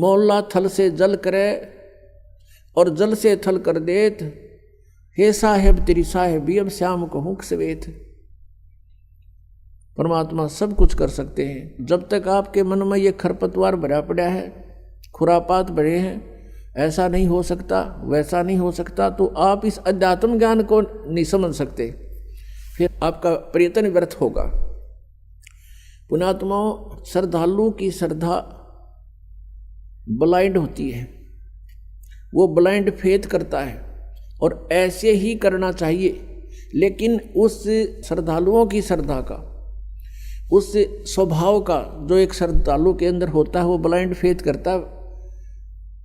मौला थल से जल करे और जल से थल कर देत, हे साहेब तेरी साहेबी अब श्याम कहूँ सवेत। परमात्मा सब कुछ कर सकते हैं। जब तक आपके मन में ये खरपतवार भरा पड़ा है, खुरापात भरे हैं, ऐसा नहीं हो सकता वैसा नहीं हो सकता, तो आप इस अध्यात्म ज्ञान को नहीं समझ सकते, फिर आपका प्रयत्न व्यर्थ होगा। पुण्यात्माओं, श्रद्धालु की श्रद्धा ब्लाइंड होती है, वो ब्लाइंड फेथ करता है और ऐसे ही करना चाहिए। लेकिन उस श्रद्धालुओं की श्रद्धा का, उस स्वभाव का जो एक श्रद्धालु के अंदर होता है, वो ब्लाइंड फेथ करता है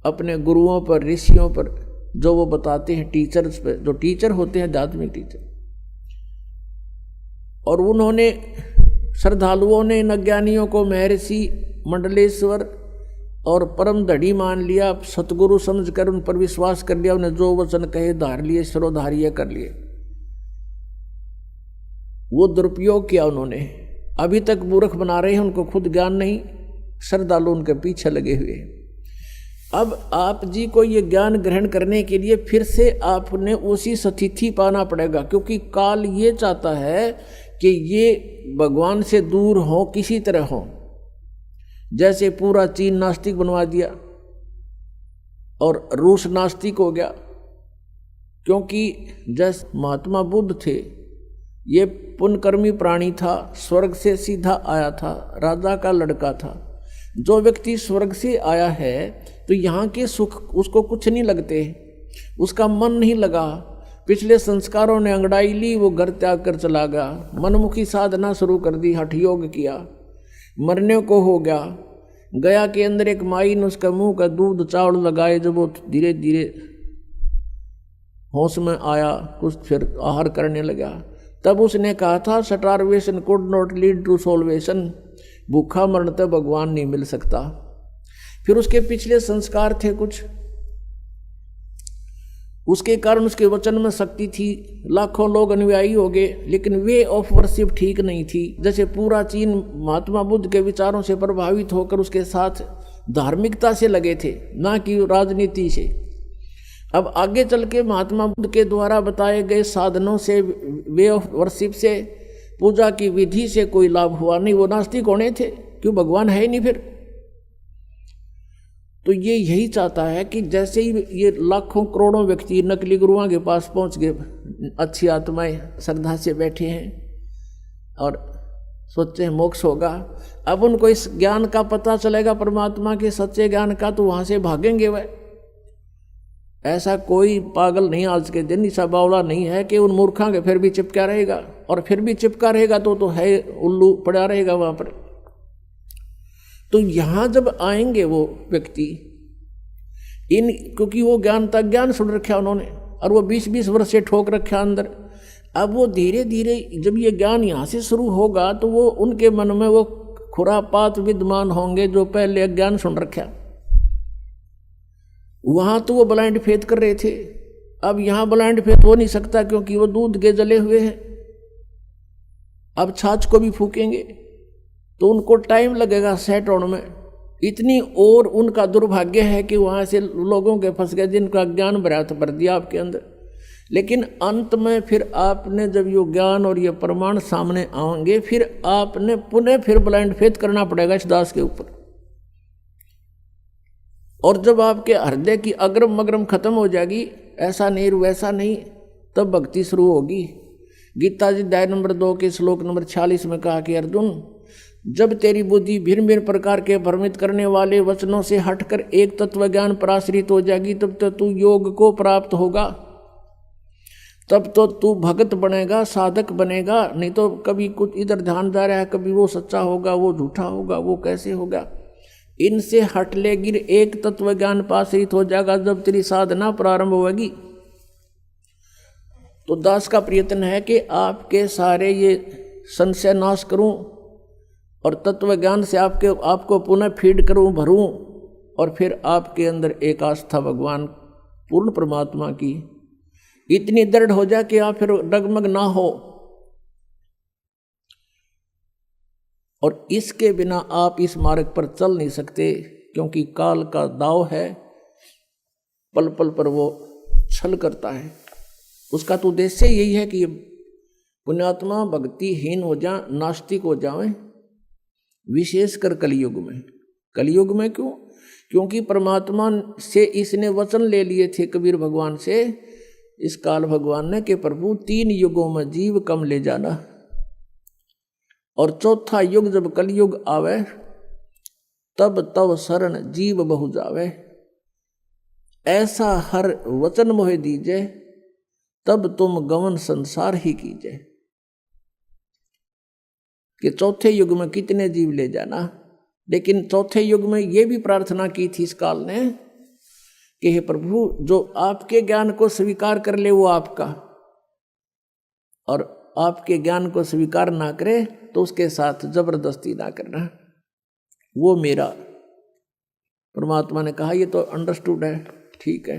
अपने गुरुओं पर, ऋषियों पर, जो वो बताते हैं, टीचर्स पर, जो टीचर होते हैं, आध्यात्मिक टीचर। और उन्होंने, श्रद्धालुओं ने इन अज्ञानियों को महर्षि, मंडलेश्वर और परम धड़ी मान लिया, सतगुरु समझकर उन पर विश्वास कर लिया, उन्हें जो वचन कहे धार लिए, शिरोधार्य कर लिए। वो दुरुपयोग किया उन्होंने। अभी तक मूर्ख बना रहे हैं, उनको खुद ज्ञान नहीं, श्रद्धालु उनके पीछे लगे हुए। अब आप जी को ये ज्ञान ग्रहण करने के लिए फिर से आपने उसी स्थिति पाना पड़ेगा, क्योंकि काल ये चाहता है कि ये भगवान से दूर हो, किसी तरह हो। जैसे पूरा चीन नास्तिक बनवा दिया और रूस नास्तिक हो गया, क्योंकि जैसे महात्मा बुद्ध थे, ये पुण्यकर्मी प्राणी था, स्वर्ग से सीधा आया था, राजा का लड़का था। जो व्यक्ति स्वर्ग से आया है तो यहाँ के सुख उसको कुछ नहीं लगते, उसका मन नहीं लगा, पिछले संस्कारों ने अंगड़ाई ली, वो घर त्याग कर चला गया, मनमुखी साधना शुरू कर दी, हठ योग किया, मरने को हो गया। गया के अंदर एक माई ने उसका मुंह का दूध चावल लगाए, जब वो धीरे धीरे होश में आया, कुछ फिर आहार करने लगा, तब उसने कहा था, starvation could not lead to salvation, भूखा मरण तक भगवान नहीं मिल सकता। फिर उसके पिछले संस्कार थे कुछ, उसके कारण उसके वचन में शक्ति थी, लाखों लोग अनुयायी हो गए, लेकिन वे ऑफ वर्शिप ठीक नहीं थी। जैसे पूरा चीन महात्मा बुद्ध के विचारों से प्रभावित होकर उसके साथ धार्मिकता से लगे थे, ना कि राजनीति से। अब आगे चल के महात्मा बुद्ध के द्वारा बताए गए साधनों से, वे ऑफ वर्शिप से, पूजा की विधि से कोई लाभ हुआ नहीं, वो नास्तिक होने थे, क्यों, भगवान है ही नहीं फिर। तो ये यही चाहता है कि जैसे ही ये लाखों करोड़ों व्यक्ति नकली गुरुओं के पास पहुंच गए, अच्छी आत्माएं श्रद्धा से बैठे हैं और सोचते हैं मोक्ष होगा, अब उनको इस ज्ञान का पता चलेगा, परमात्मा के सच्चे ज्ञान का, तो वहां से भागेंगे वह। ऐसा कोई पागल नहीं आज के दिन, ऐसा बावला नहीं है कि उन मूर्खों के फिर भी चिपका रहेगा, और फिर भी चिपका रहेगा तो है उल्लू पड़ा रहेगा वहां पर। तो यहाँ जब आएंगे वो व्यक्ति, क्योंकि वो ज्ञान तक ज्ञान सुन रखा उन्होंने, और वो 20-20 वर्ष से ठोक रखा अंदर, अब वो धीरे धीरे जब ये ज्ञान यहाँ से शुरू होगा तो वो उनके मन में वो खुरापात विद्यमान होंगे जो पहले अज्ञान सुन रखा। वहाँ तो वो ब्लाइंड फेथ कर रहे थे, अब यहाँ ब्लाइंड फेथ हो नहीं सकता, क्योंकि वो दूध के जले हुए हैं। अब छाछ को भी फूकेंगे तो उनको टाइम लगेगा सेट होने में। इतनी और उनका दुर्भाग्य है कि वहाँ से लोगों के फंस गए जिनका ज्ञान भर दिया आपके अंदर। लेकिन अंत में फिर आपने जब ये ज्ञान और ये प्रमाण सामने आएंगे, फिर आपने पुनः फिर ब्लाइंड फेथ करना पड़ेगा इस दास के ऊपर। और जब आपके हृदय की अग्रम मग्रम खत्म हो जाएगी, ऐसा नहीं वैसा नहीं, तब भक्ति शुरू होगी। गीता जी अध्याय नंबर 2 के श्लोक नंबर 46 में कहा कि अर्जुन, जब तेरी बुद्धि भिन्न भिन्न प्रकार के भ्रमित करने वाले वचनों से हटकर एक तत्व ज्ञान पर आश्रित हो जाएगी, तब तो तू योग को प्राप्त होगा, तब तो तू भगत बनेगा, साधक बनेगा। नहीं तो कभी कुछ इधर ध्यान जा रहा है, कभी वो सच्चा होगा, वो झूठा होगा, वो कैसे होगा। इनसे हट ले गिर एक तत्व ज्ञान पर आश्रित हो जाएगा जब तेरी साधना प्रारंभ होगी। तो दास का प्रयत्न है कि आपके सारे ये संशय नाश करूं और तत्व ज्ञान से आपको पुनः फीड करूं, भरूं, और फिर आपके अंदर एक आस्था भगवान पूर्ण परमात्मा की इतनी दृढ़ हो जाए कि आप फिर डगमग ना हो। और इसके बिना आप इस मार्ग पर चल नहीं सकते, क्योंकि काल का दाव है, पल पल पर वो छल करता है। उसका तो उद्देश्य यही है कि पुण्यात्मा भक्तिहीन हो जाए, नास्तिक हो जाए, विशेषकर कलयुग में। कलयुग में क्यों? क्योंकि परमात्मा से इसने वचन ले लिए थे कबीर भगवान से, इस काल भगवान ने, कि प्रभु 3 युगों में जीव कम ले जाना, और चौथा युग जब कलयुग आवे तब तब शरण जीव बहु जावे। ऐसा हर वचन मोहे दीजे, तब तुम गमन संसार ही कीजिए। कि चौथे युग में कितने जीव ले जाना। लेकिन चौथे युग में ये भी प्रार्थना की थी इस काल ने कि हे प्रभु, जो आपके ज्ञान को स्वीकार कर ले वो आपका, और आपके ज्ञान को स्वीकार ना करे तो उसके साथ जबरदस्ती ना करना, वो मेरा। परमात्मा ने कहा ये तो अंडरस्टूड है, ठीक है,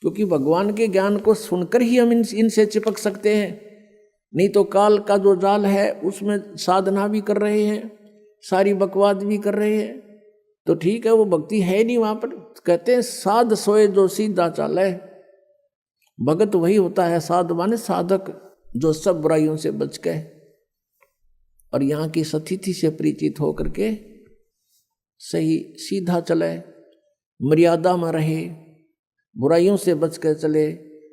क्योंकि भगवान के ज्ञान को सुनकर ही हम इनसे चिपक सकते हैं। नहीं तो काल का जो जाल है उसमें साधना भी कर रहे हैं, सारी बकवाद भी कर रहे हैं, तो ठीक है, वो भक्ति है नहीं वहाँ पर। कहते हैं साध सोए जो सीधा चाले, भगत वही होता है साध माने साधक, जो सब बुराइयों से बच गए और यहाँ की सतिथि से परिचित होकर के सही सीधा चले, मर्यादा में रहे, बुराइयों से बच कर चले।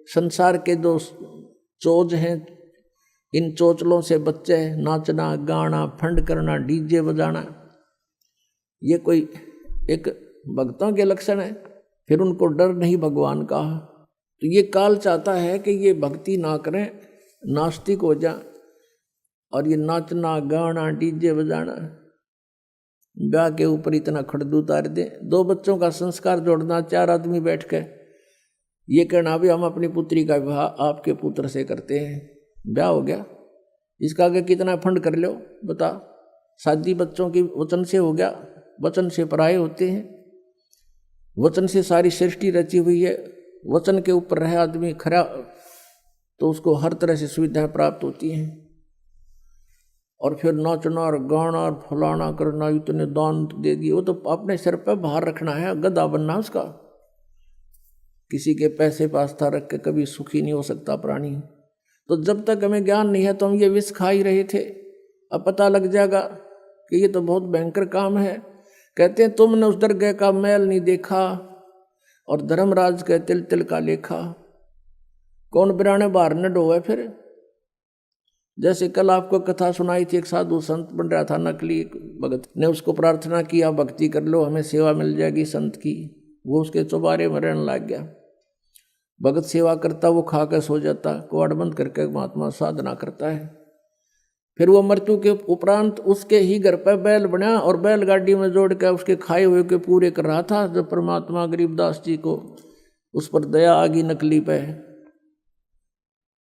संसार के जो चोज हैं, इन चोचलों से बच्चे, नाचना गाना फंड करना डीजे बजाना, ये कोई एक भक्तों के लक्षण है। फिर उनको डर नहीं भगवान का। तो ये काल चाहता है कि ये भक्ति ना करें, नास्तिक हो जा, और ये नाचना गाना डीजे बजाना, ब्याह के ऊपर इतना खड़दू उतार दे। 2 बच्चों का संस्कार जोड़ना, 4 आदमी बैठ के ये कहना भी हम अपनी पुत्री का विवाह आपके पुत्र से करते हैं, ब्याह हो गया, इसका आगे कितना फंड कर लो बता। शादी बच्चों की वचन से हो गया, वचन से पराये होते हैं, वचन से सारी सृष्टि रची हुई है, वचन के ऊपर रहे आदमी खरा तो उसको हर तरह से सुविधाएं प्राप्त होती हैं। और फिर नाचना और गाना और फलाना करना, इतने दान दे दिए, वो तो अपने सिर पर बाहर रखना है, गधा बनना उसका। किसी के पैसे पास्ता रख के कभी सुखी नहीं हो सकता प्राणी। तो जब तक हमें ज्ञान नहीं है तो हम ये विष खा ही रहे थे। अब पता लग जाएगा कि ये तो बहुत भयंकर काम है। कहते हैं तुमने उस दरगाह का मैल नहीं देखा और धर्मराज के तिल तिल का लेखा, कौन बिराने बाहर न डोवे। फिर जैसे कल आपको कथा सुनाई थी, एक साधु संत बन रहा था, नकली भगत ने उसको प्रार्थना किया भक्ति कर लो हमें सेवा मिल जाएगी संत की, वो उसके चौबारे में रहने लग गया। भगत सेवा करता, वो खा कर सो जाता, कुआड़ बंद करके महात्मा साधना करता है। फिर वो मृत्यु के उपरांत उसके ही घर पर बैल बना और बैलगाड़ी में जोड़ कर उसके खाए हुए के पूरे कर रहा था। जब परमात्मा गरीबदास जी को उस पर दया आ गई नकली पे,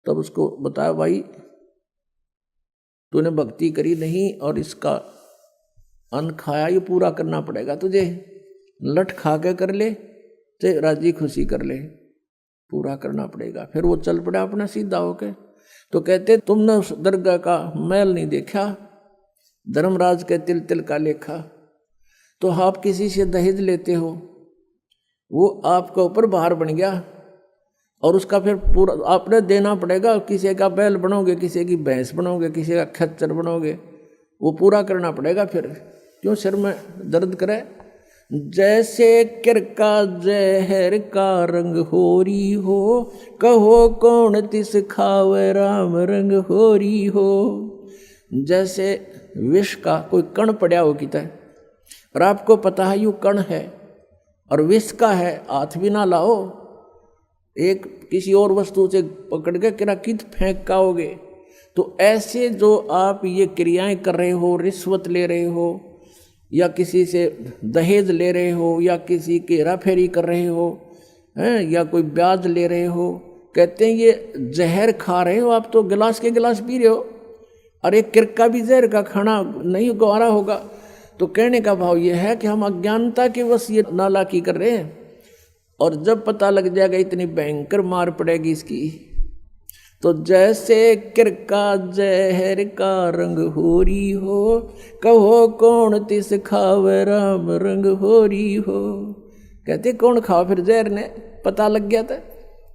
तब उसको बताया भाई तूने भक्ति करी नहीं और इसका अन्न खाया, ये पूरा करना पड़ेगा तुझे, लठ खा के कर ले चाहे राजी खुशी कर ले, पूरा करना पड़ेगा। फिर वो चल पड़ा अपना सीधा होके। तो कहते तुमने उस दरगाह का मैल नहीं देखा, धर्मराज के तिल तिल का लेखा। तो आप किसी से दहेज लेते हो, वो आपका ऊपर भार बन गया और उसका फिर पूरा आपने देना पड़ेगा। किसी का बैल बनोगे, किसी की भैंस बनोगे, किसी का खच्चर बनोगे, वो पूरा करना पड़ेगा। फिर क्यों सिर में दर्द करे। जैसे किरका जहर का रंग होरी हो, कहो कौन तिस खावे राम रंग होरी हो। जैसे विष का कोई कण पड़ा हो किता है और आपको पता है यू कण है और विष का है, हाथ भी ना लाओ, एक किसी और वस्तु से पकड़ के किरा कित फेंक काओगे। तो ऐसे जो आप ये क्रियाएं कर रहे हो, रिश्वत ले रहे हो या किसी से दहेज ले रहे हो या किसी की हेराफेरी कर रहे हो हैं या कोई ब्याज ले रहे हो, कहते हैं ये जहर खा रहे हो आप। तो गिलास के गिलास पी रहे हो और एक किरका भी जहर का खाना नहीं गवारा होगा। तो कहने का भाव ये है कि हम अज्ञानता के वश ये नालायकी कर रहे हैं और जब पता लग जाएगा इतनी भयंकर मार पड़ेगी इसकी, तो जैसे किरका जहर का रंग होरी हो, कहो कौन तिस खावे राम रंग होरी हो। कहते कौन खाओ फिर जहर ने, पता लग गया था।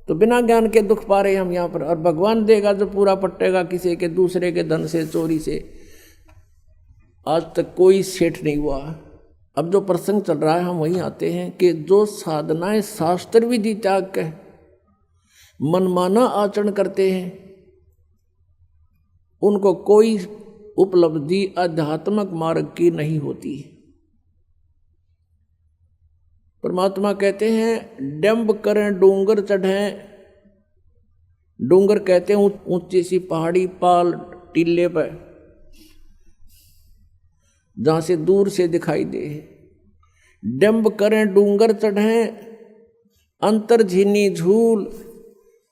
तो बिना ज्ञान के दुख पा रहे हम यहाँ पर, और भगवान देगा जो पूरा पट्टेगा किसी के दूसरे के धन से चोरी से। आज तक कोई सेठ नहीं हुआ। अब जो प्रसंग चल रहा है हम वहीं आते हैं कि जो साधनाएं शास्त्र विधि त्याग के मनमाना आचरण करते हैं उनको कोई उपलब्धि आध्यात्मिक मार्ग की नहीं होती। परमात्मा कहते हैं डंब करें डूंगर चढ़ें। डूंगर कहते हैं ऊंची सी पहाड़ी पाल टीले पर जहां से दूर से दिखाई दे। डंब करें डूंगर चढ़ें अंतर झीनी झूल,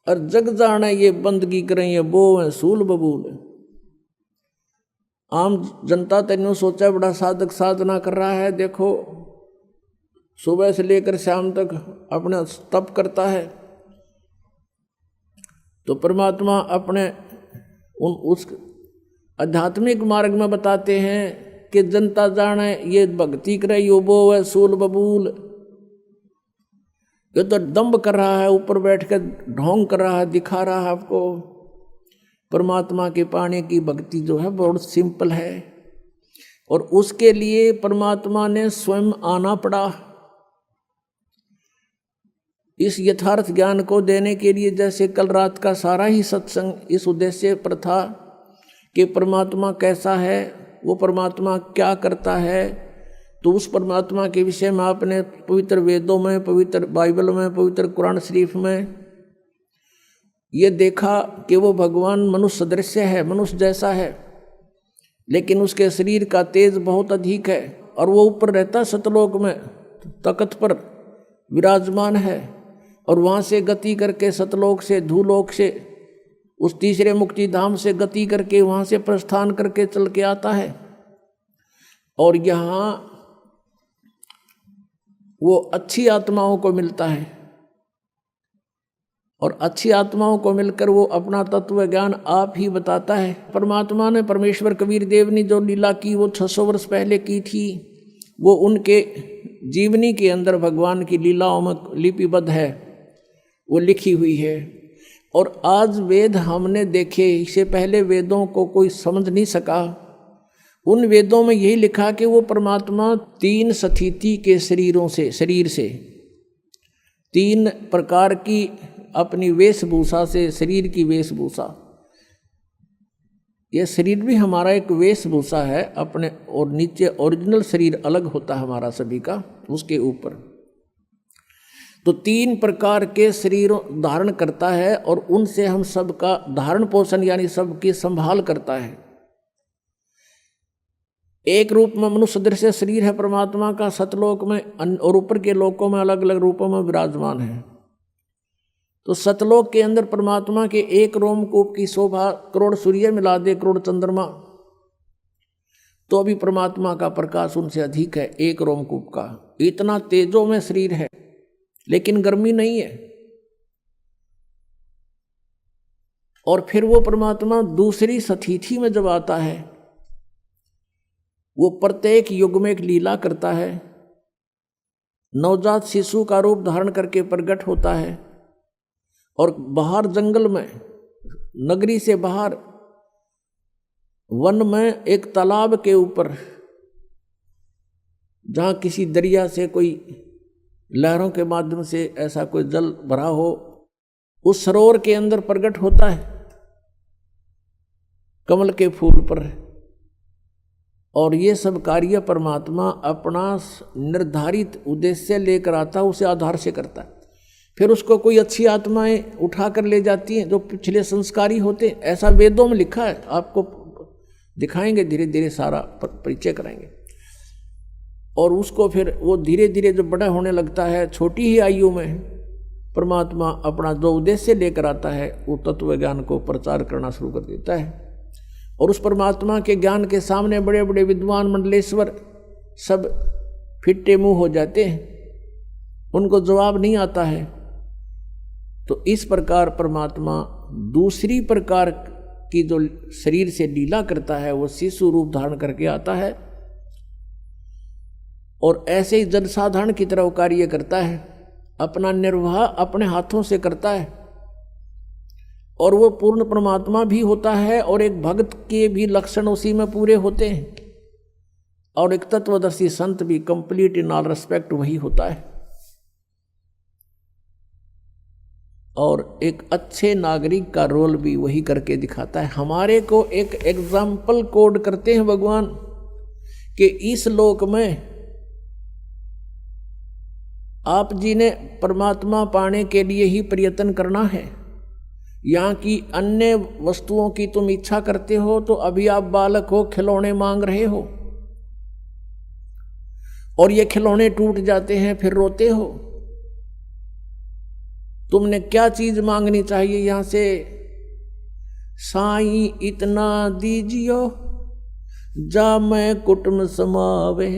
और जग जाने ये बंदगी करें ये बो है सूल बबूल। आम जनता तेनों सोचा बड़ा साधक साधना कर रहा है, देखो सुबह से लेकर शाम तक अपना तप करता है। तो परमात्मा अपने उस आध्यात्मिक मार्ग में बताते हैं कि जनता जाने ये भक्ति करे यो बो है सूल बबूल। ये तो दम्भ कर रहा है, ऊपर बैठ कर ढोंग कर रहा है, दिखा रहा है आपको। परमात्मा के पाने की भक्ति जो है बहुत सिंपल है, और उसके लिए परमात्मा ने स्वयं आना पड़ा। इस यथार्थ ज्ञान को देने के लिए जैसे कल रात का सारा ही सत्संग इस उद्देश्य पर था कि परमात्मा कैसा है, वो परमात्मा क्या करता है। तो उस परमात्मा के विषय में आपने पवित्र वेदों में, पवित्र बाइबल में, पवित्र कुरान शरीफ में ये देखा कि वो भगवान मनुष्य दृश्य है, मनुष्य जैसा है, लेकिन उसके शरीर का तेज बहुत अधिक है, और वो ऊपर रहता सतलोक में तख्त पर विराजमान है, और वहाँ से गति करके सतलोक से धूलोक से उस तीसरे मुक्ति धाम से गति करके वहाँ से प्रस्थान करके चल के आता है। और यहाँ वो अच्छी आत्माओं को मिलता है, और अच्छी आत्माओं को मिलकर वो अपना तत्व ज्ञान आप ही बताता है। परमात्मा ने, परमेश्वर कबीर देव ने जो लीला की वो 600 वर्ष पहले की थी, वो उनके जीवनी के अंदर भगवान की लीलाओं में लिपिबद्ध है, वो लिखी हुई है। और आज वेद हमने देखे, इससे पहले वेदों को कोई समझ नहीं सका। उन वेदों में यही लिखा कि वो परमात्मा 3 स्थिति के शरीर से 3 प्रकार की अपनी वेशभूषा से, शरीर की वेशभूषा, यह शरीर भी हमारा एक वेशभूषा है अपने, और नीचे ओरिजिनल शरीर अलग होता है हमारा सभी का, उसके ऊपर तो 3 प्रकार के शरीर धारण करता है, और उनसे हम सबका धारण पोषण यानी सबकी संभाल करता है। एक रूप में मनुष्य दृश्य शरीर है परमात्मा का, सतलोक में और ऊपर के लोकों में अलग अलग रूपों में विराजमान है। तो सतलोक के अंदर परमात्मा के एक रोमकूप की शोभा करोड़ सूर्य मिला दे, करोड़ चंद्रमा, तो भी परमात्मा का प्रकाश उनसे अधिक है एक रोमकूप का। इतना तेजों में शरीर है, लेकिन गर्मी नहीं है। और फिर वो परमात्मा दूसरी स्थिति में जब आता है, वो प्रत्येक युग में एक लीला करता है। नवजात शिशु का रूप धारण करके प्रकट होता है, और बाहर जंगल में, नगरी से बाहर वन में एक तालाब के ऊपर, जहाँ किसी दरिया से कोई लहरों के माध्यम से ऐसा कोई जल भरा हो, उस सरोवर के अंदर प्रकट होता है कमल के फूल पर। और ये सब कार्य परमात्मा अपना निर्धारित उद्देश्य लेकर आता है, उसे आधार से करता है। फिर उसको कोई अच्छी आत्माएं उठा कर ले जाती हैं जो पिछले संस्कारी होते, ऐसा वेदों में लिखा है, आपको दिखाएंगे, धीरे धीरे सारा परिचय कराएंगे। और उसको फिर वो धीरे धीरे जब बड़ा होने लगता है, छोटी ही आयु में परमात्मा अपना जो उद्देश्य लेकर आता है वो तत्व ज्ञान को प्रचार करना शुरू कर देता है। और उस परमात्मा के ज्ञान के सामने बड़े बड़े विद्वान मंडलेश्वर सब फिट्टे मुंह हो जाते हैं, उनको जवाब नहीं आता है। तो इस प्रकार परमात्मा दूसरी प्रकार की जो शरीर से लीला करता है वो शिशु रूप धारण करके आता है और ऐसे ही जनसाधारण की तरह कार्य करता है, अपना निर्वाह अपने हाथों से करता है और वो पूर्ण परमात्मा भी होता है और एक भक्त के भी लक्षण उसी में पूरे होते हैं और एक तत्वदर्शी संत भी कंप्लीट इन ऑल रेस्पेक्ट वही होता है और एक अच्छे नागरिक का रोल भी वही करके दिखाता है। हमारे को एक एग्जाम्पल कोड करते हैं भगवान कि इस लोक में आप जी ने परमात्मा पाने के लिए ही प्रयत्न करना है। यहाँ की अन्य वस्तुओं की तुम इच्छा करते हो तो अभी आप बालक हो, खिलौने मांग रहे हो और ये खिलौने टूट जाते हैं फिर रोते हो। तुमने क्या चीज मांगनी चाहिए यहाँ से? साईं इतना दीजियो जा मैं कुटुंब समावे,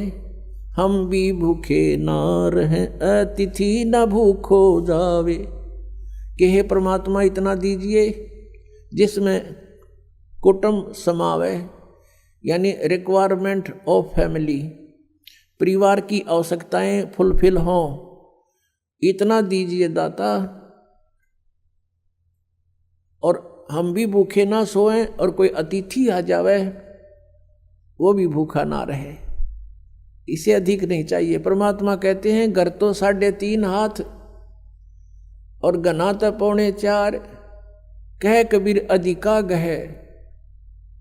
हम भी भूखे ना रहें अतिथि न भूखो जावे। कि हे परमात्मा इतना दीजिए जिसमें कुटुंब समावे, यानी रिक्वायरमेंट ऑफ फैमिली, परिवार की आवश्यकताएं फुलफिल हों, इतना दीजिए दाता। और हम भी भूखे ना सोएं और कोई अतिथि आ जावे वो भी भूखा ना रहे, इसे अधिक नहीं चाहिए। परमात्मा कहते हैं घर तो 3.5 हाथ और गना तो 4.25, कह कबीर अधिका गहे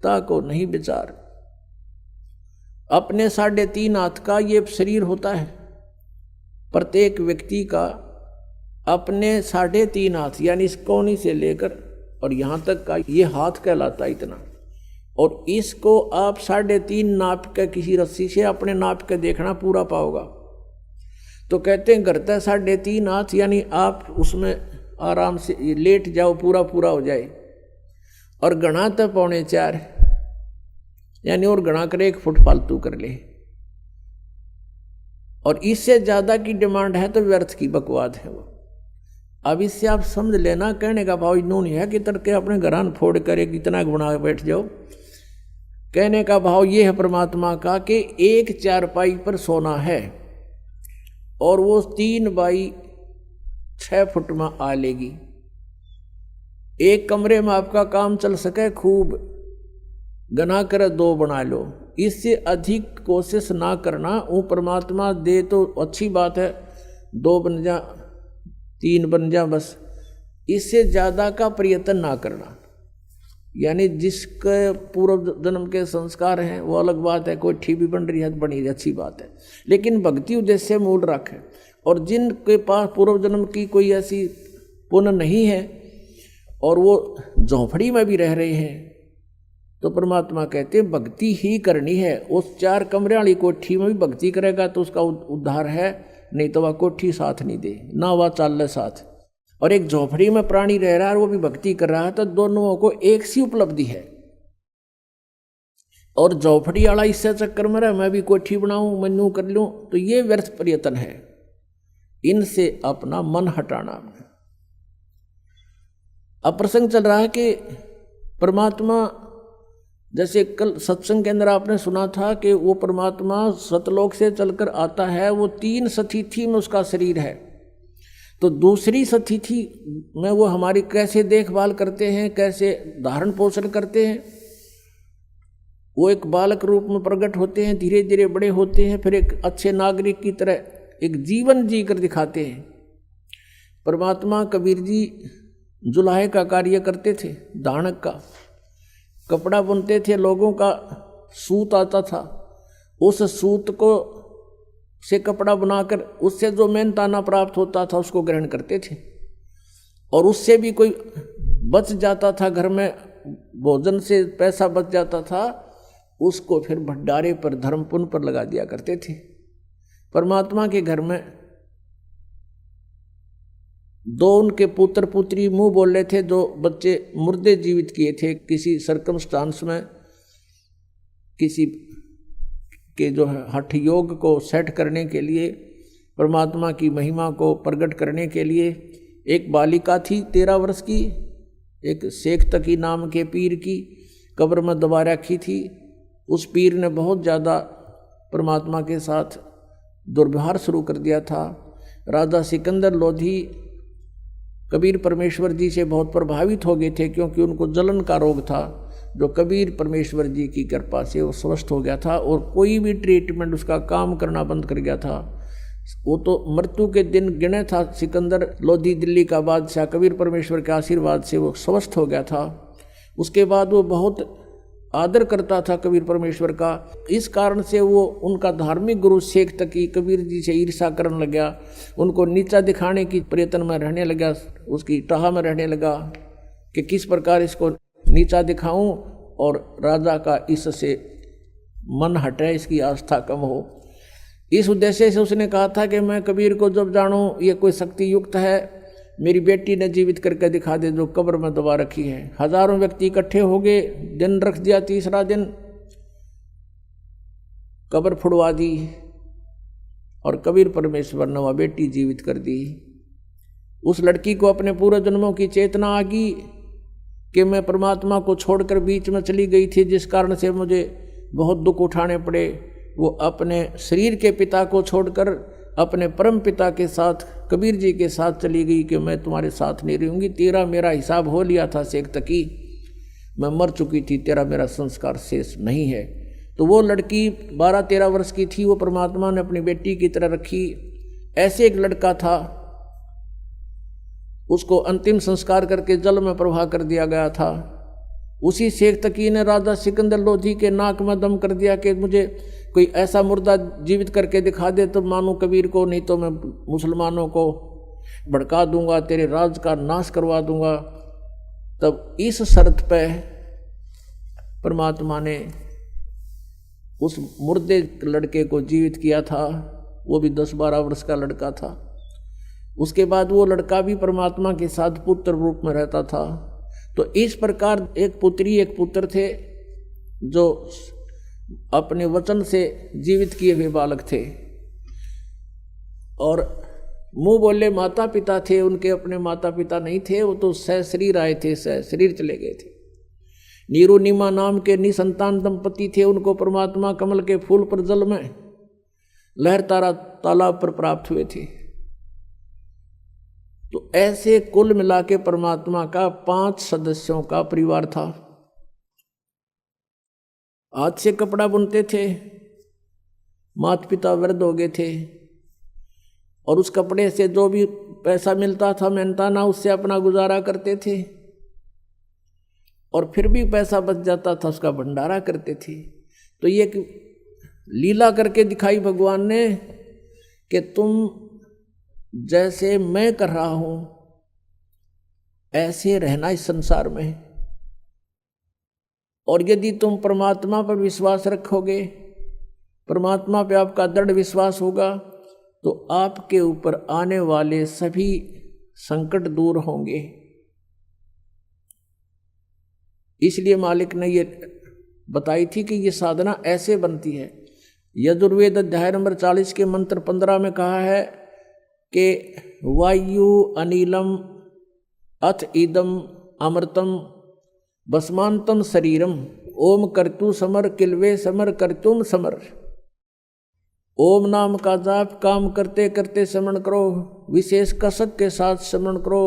ताको नहीं विचार। अपने 3.5 हाथ का ये शरीर होता है, प्रत्येक व्यक्ति का अपने 3.5 हाथ यानी इस कोनी से लेकर और यहाँ तक का ये हाथ कहलाता है इतना, और इसको आप 3.5 नाप के किसी रस्सी से अपने नाप के देखना पूरा पाओगा। तो कहते हैं करता है 3.5 हाथ, यानी आप उसमें आराम से लेट जाओ, पूरा पूरा हो जाए। और गणा तो 4.25, यानी और गणा कर 1 फुट फालतू कर ले, और इससे ज़्यादा की डिमांड है तो व्यर्थ की बकवाद है वो। अब इससे आप समझ लेना, कहने का भाव इन्होंने है कि तड़के अपने घरान फोड़ कर एक इतना बना बैठ जाओ। कहने का भाव ये है परमात्मा का कि 1 चारपाई पर सोना है और वो 3 बाई 6 फुट में आ लेगी। एक कमरे में आपका काम चल सके खूब, गना कर 2 बना लो, इससे अधिक कोशिश ना करना। वो परमात्मा दे तो अच्छी बात है, 2 बन जा, 3 बन जा, बस इससे ज़्यादा का प्रयत्न ना करना। यानी जिसके पूर्व जन्म के संस्कार हैं वो अलग बात है, कोठी भी बन रही है बनी अच्छी बात है, लेकिन भक्ति उद्देश्य मूल रखे। और जिनके पास पूर्व जन्म की कोई ऐसी पुण्य नहीं है और वो झोंपड़ी में भी रह रहे हैं, तो परमात्मा कहते हैं भक्ति ही करनी है। उस 4 कमरे वाली कोठी में भी भक्ति करेगा तो उसका उद्धार है, नहीं तो वह कोठी साथ नहीं दे, ना वह चाल साथ। और एक झोपड़ी में प्राणी रह रहा है और वो भी भक्ति कर रहा है, तो दोनों को एक सी उपलब्धि है। और झोपड़ी वाला इससे चक्कर में रहा मैं भी कोठी बनाऊं, मैं यूं कर लूं, तो ये व्यर्थ प्रयत्न है। इनसे अपना मन हटाना। अब प्रसंग चल रहा है कि परमात्मा, जैसे कल सत्संग के अंदर आपने सुना था कि वो परमात्मा सतलोक से चलकर आता है, वो 3 सतिथि में उसका शरीर है। तो दूसरी सतिथि में वो हमारी कैसे देखभाल करते हैं, कैसे धारण पोषण करते हैं। वो एक बालक रूप में प्रकट होते हैं, धीरे धीरे बड़े होते हैं, फिर एक अच्छे नागरिक की तरह एक जीवन जी कर दिखाते हैं। परमात्मा कबीर जी जुलाहे का कार्य करते थे, दानक का कपड़ा बुनते थे, लोगों का सूत आता था, उस सूत को से कपड़ा बनाकर उससे जो मेहनताना प्राप्त होता था उसको ग्रहण करते थे। और उससे भी कोई बच जाता था, घर में भोजन से पैसा बच जाता था, उसको फिर भंडारे पर धर्म पुण्य पर लगा दिया करते थे। परमात्मा के घर में 2 उनके पुत्र पुत्री मुंह बोल रहे थे, 2 बच्चे मुर्दे जीवित किए थे किसी सर्कमस्टांस में, किसी के जो है हठ योग को सेट करने के लिए, परमात्मा की महिमा को प्रकट करने के लिए। एक बालिका थी 13 वर्ष की एक शेख तकी नाम के पीर की कब्र में दबा रखी थी। उस पीर ने बहुत ज़्यादा परमात्मा के साथ दुर्व्यवहार शुरू कर दिया था। राजा सिकंदर लोधी कबीर परमेश्वर जी से बहुत प्रभावित हो गए थे, क्योंकि उनको जलन का रोग था, जो कबीर परमेश्वर जी की कृपा से वो स्वस्थ हो गया था और कोई भी ट्रीटमेंट उसका काम करना बंद कर गया था। वो तो मृत्यु के दिन गिने था। सिकंदर लोधी दिल्ली का बादशाह कबीर परमेश्वर के आशीर्वाद से वो स्वस्थ हो गया था। उसके बाद वो बहुत आदर करता था कबीर परमेश्वर का। इस कारण से वो उनका धार्मिक गुरु शेख तकी कबीर जी से ईर्ष्या करने लगा, उनको नीचा दिखाने की प्रयत्न में रहने लगा, उसकी टाह में रहने लगा कि किस प्रकार इसको नीचा दिखाऊं और राजा का इससे मन हटे, इसकी आस्था कम हो। इस उद्देश्य से उसने कहा था कि मैं कबीर को जब जानूं ये कोई शक्ति युक्त है, मेरी बेटी ने जीवित करके दिखा दे जो कब्र में दबा रखी है। हजारों व्यक्ति इकट्ठे हो गए, दिन रख दिया, तीसरा दिन कब्र फुड़वा दी और कबीर परमेश्वर ने वह बेटी जीवित कर दी। उस लड़की को अपने पूर्व जन्मों की चेतना आ गई कि मैं परमात्मा को छोड़कर बीच में चली गई थी, जिस कारण से मुझे बहुत दुख उठाने पड़े। वो अपने शरीर के पिता को छोड़कर अपने परम पिता के साथ कबीर जी के साथ चली गई कि मैं तुम्हारे साथ नहीं रहूँगी, तेरा मेरा हिसाब हो लिया था शेख तकी, मैं मर चुकी थी, तेरा मेरा संस्कार शेष नहीं है। तो वो लड़की 12-13 वर्ष की थी, वो परमात्मा ने अपनी बेटी की तरह रखी। ऐसे एक लड़का था, उसको अंतिम संस्कार करके जल में प्रवाह कर दिया गया था। उसी शेख तकी ने राजा सिकंदर लोधी के नाक में दम कर दिया कि मुझे कोई ऐसा मुर्दा जीवित करके दिखा दे तो मानूं कबीर को, नहीं तो मैं मुसलमानों को भड़का दूंगा, तेरे राज का नाश करवा दूंगा। तब इस शर्त पे परमात्मा ने उस मुर्दे लड़के को जीवित किया था। वो भी 10-12 वर्ष का लड़का था। उसके बाद वो लड़का भी परमात्मा के साथ पुत्र रूप में रहता था। तो इस प्रकार एक पुत्री एक पुत्र थे जो अपने वचन से जीवित किए हुए बालक थे, और मुंह बोले माता पिता थे, उनके अपने माता पिता नहीं थे, वो तो सहशरीर आए थे, सहशरीर चले गए थे। नीरू नीमा नाम के निसंतान दंपति थे, उनको परमात्मा कमल के फूल पर जल में लहर तारा तालाब पर प्राप्त हुए थे। तो ऐसे कुल मिला के परमात्मा का 5 सदस्यों का परिवार था। हाथ से कपड़ा बुनते थे, माता पिता वृद्ध हो गए थे, और उस कपड़े से जो भी पैसा मिलता था मेहनताना उससे अपना गुजारा करते थे, और फिर भी पैसा बच जाता था उसका भंडारा करते थे। तो ये लीला करके दिखाई भगवान ने कि तुम जैसे मैं कर रहा हूं ऐसे रहना इस संसार में, और यदि तुम परमात्मा पर विश्वास रखोगे, परमात्मा पे आपका दृढ़ विश्वास होगा, तो आपके ऊपर आने वाले सभी संकट दूर होंगे। इसलिए मालिक ने ये बताई थी कि ये साधना ऐसे बनती है। यजुर्वेद अध्याय नंबर 40 के मंत्र 15 में कहा है कि वायु अनिलम अथ इदम अमृतम भस्मांतम शरीरम ओम कर्तु समर किलवे समर कर्तुम समर। ओम नाम का जाप काम करते करते स्मरण करो, विशेष कसक के साथ स्मरण करो,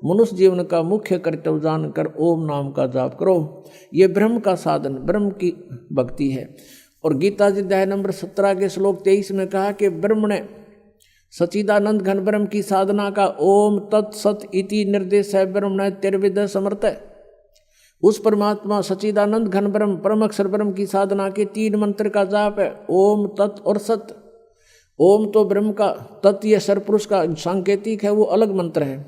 मनुष्य जीवन का मुख्य कर्तव्य जानकर ओम नाम का जाप करो। ये ब्रह्म का साधन, ब्रह्म की भक्ति है। और गीता जी अध्याय नंबर 17 के श्लोक 23 में कहा कि ब्रह्म ने सच्चिदानंद घन ब्रह्म की साधना का ओम तत्सत इति निर्देश है ब्रह्म न तिर्विद समर्थ है। उस परमात्मा सच्चिदानंद घन ब्रह्म परम अक्षर ब्रह्म की साधना के 3 मंत्र का जाप है, ओम तत् और सत। ओम तो ब्रह्म का, तत् ये सरपुरुष का सांकेतिक है, वो अलग मंत्र है,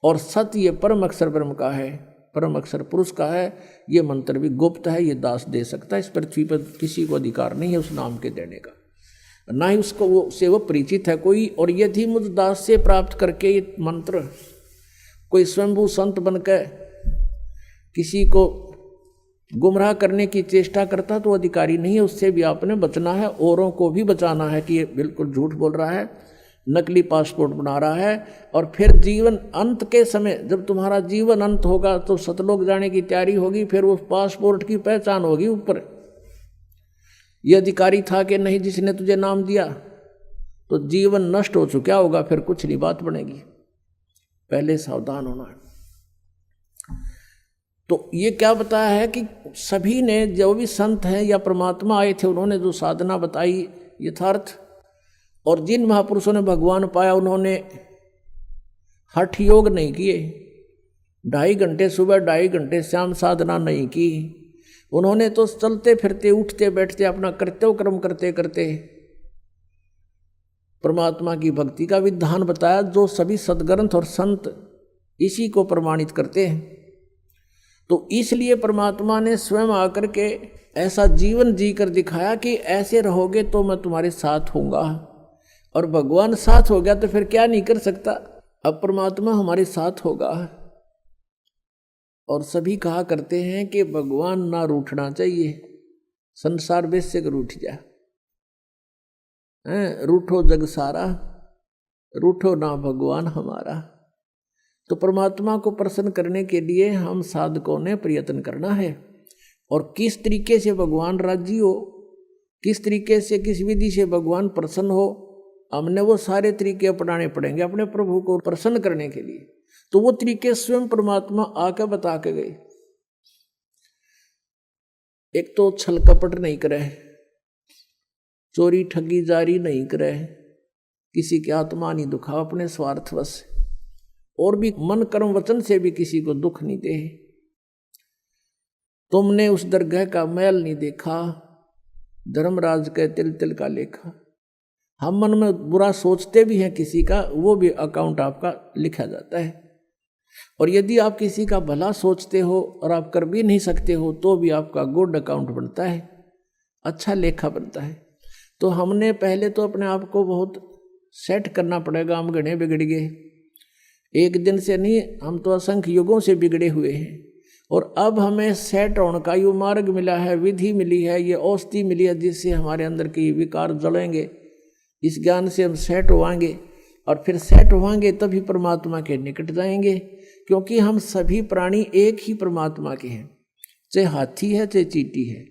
और सत ये परम अक्षर ब्रह्म का है, परम अक्षर पुरुष का है। ये मंत्र भी गुप्त है, ये दास दे सकता है, इस पृथ्वी पर किसी को अधिकार नहीं है उस नाम के देने का, ना ही उसको वो परिचित है कोई। और यदि मुझ दास से प्राप्त करके ये मंत्र कोई स्वयंभू संत बनकर किसी को गुमराह करने की चेष्टा करता तो अधिकारी नहीं है, उससे भी आपने बचना है, औरों को भी बचाना है कि ये बिल्कुल झूठ बोल रहा है, नकली पासपोर्ट बना रहा है। और फिर जीवन अंत के समय जब तुम्हारा जीवन अंत होगा तो सतलोक जाने की तैयारी होगी, फिर उस पासपोर्ट की पहचान होगी ऊपर ये अधिकारी था कि नहीं जिसने तुझे नाम दिया, तो जीवन नष्ट हो चुका होगा, फिर कुछ नहीं बात बनेगी। पहले सावधान होना है। तो ये क्या बताया है कि सभी ने, जो भी संत हैं या परमात्मा आए थे, उन्होंने जो साधना बताई यथार्थ, और जिन महापुरुषों ने भगवान पाया उन्होंने हठ योग नहीं किए, 2.5 घंटे सुबह 2.5 घंटे शाम साधना नहीं की। उन्होंने तो चलते फिरते उठते बैठते अपना कर्तव्य कर्म करते करते परमात्मा की भक्ति का विधान बताया, जो सभी सदग्रंथ और संत इसी को प्रमाणित करते हैं। तो इसलिए परमात्मा ने स्वयं आकर के ऐसा जीवन जी कर दिखाया कि ऐसे रहोगे तो मैं तुम्हारे साथ होऊंगा। और भगवान साथ हो गया तो फिर क्या नहीं कर सकता। अब परमात्मा हमारे साथ होगा। और सभी कहा करते हैं कि भगवान ना रूठना चाहिए, संसार वैसे रूठ जा, रूठो जग सारा, रूठो ना भगवान हमारा। तो परमात्मा को प्रसन्न करने के लिए हम साधकों ने प्रयत्न करना है। और किस तरीके से भगवान राजी हो, किस तरीके से, किस विधि से भगवान प्रसन्न हो, हमने वो सारे तरीके अपनाने पड़ेंगे अपने प्रभु को प्रसन्न करने के लिए। तो वो तरीके स्वयं परमात्मा आकर बता के गए। एक तो छल कपट नहीं करे, चोरी ठगी जारी नहीं करे, किसी की आत्मा नहीं दुखा अपने स्वार्थवश, और भी मन कर्म वचन से भी किसी को दुख नहीं दे। तुमने उस दरगाह का मैल नहीं देखा, धर्मराज के तिल तिल का लेखा। हम मन में बुरा सोचते भी हैं किसी का, वो भी अकाउंट आपका लिखा जाता है। और यदि आप किसी का भला सोचते हो और आप कर भी नहीं सकते हो तो भी आपका गुड अकाउंट बनता है, अच्छा लेखा बनता है। तो हमने पहले तो अपने आप को बहुत सेट करना पड़ेगा। हम घने बिगड़ गए, एक दिन से नहीं, हम तो असंख्य युगों से बिगड़े हुए हैं। और अब हमें सेट होने का ये मार्ग मिला है, विधि मिली है, ये औषधि मिली है, जिससे हमारे अंदर के विकार जलेंगे। इस ज्ञान से हम सेट होवांगे, और फिर सेट होवांगे तभी परमात्मा के निकट जाएंगे। क्योंकि हम सभी प्राणी एक ही परमात्मा के हैं, चाहे हाथी है चाहे चींटी है,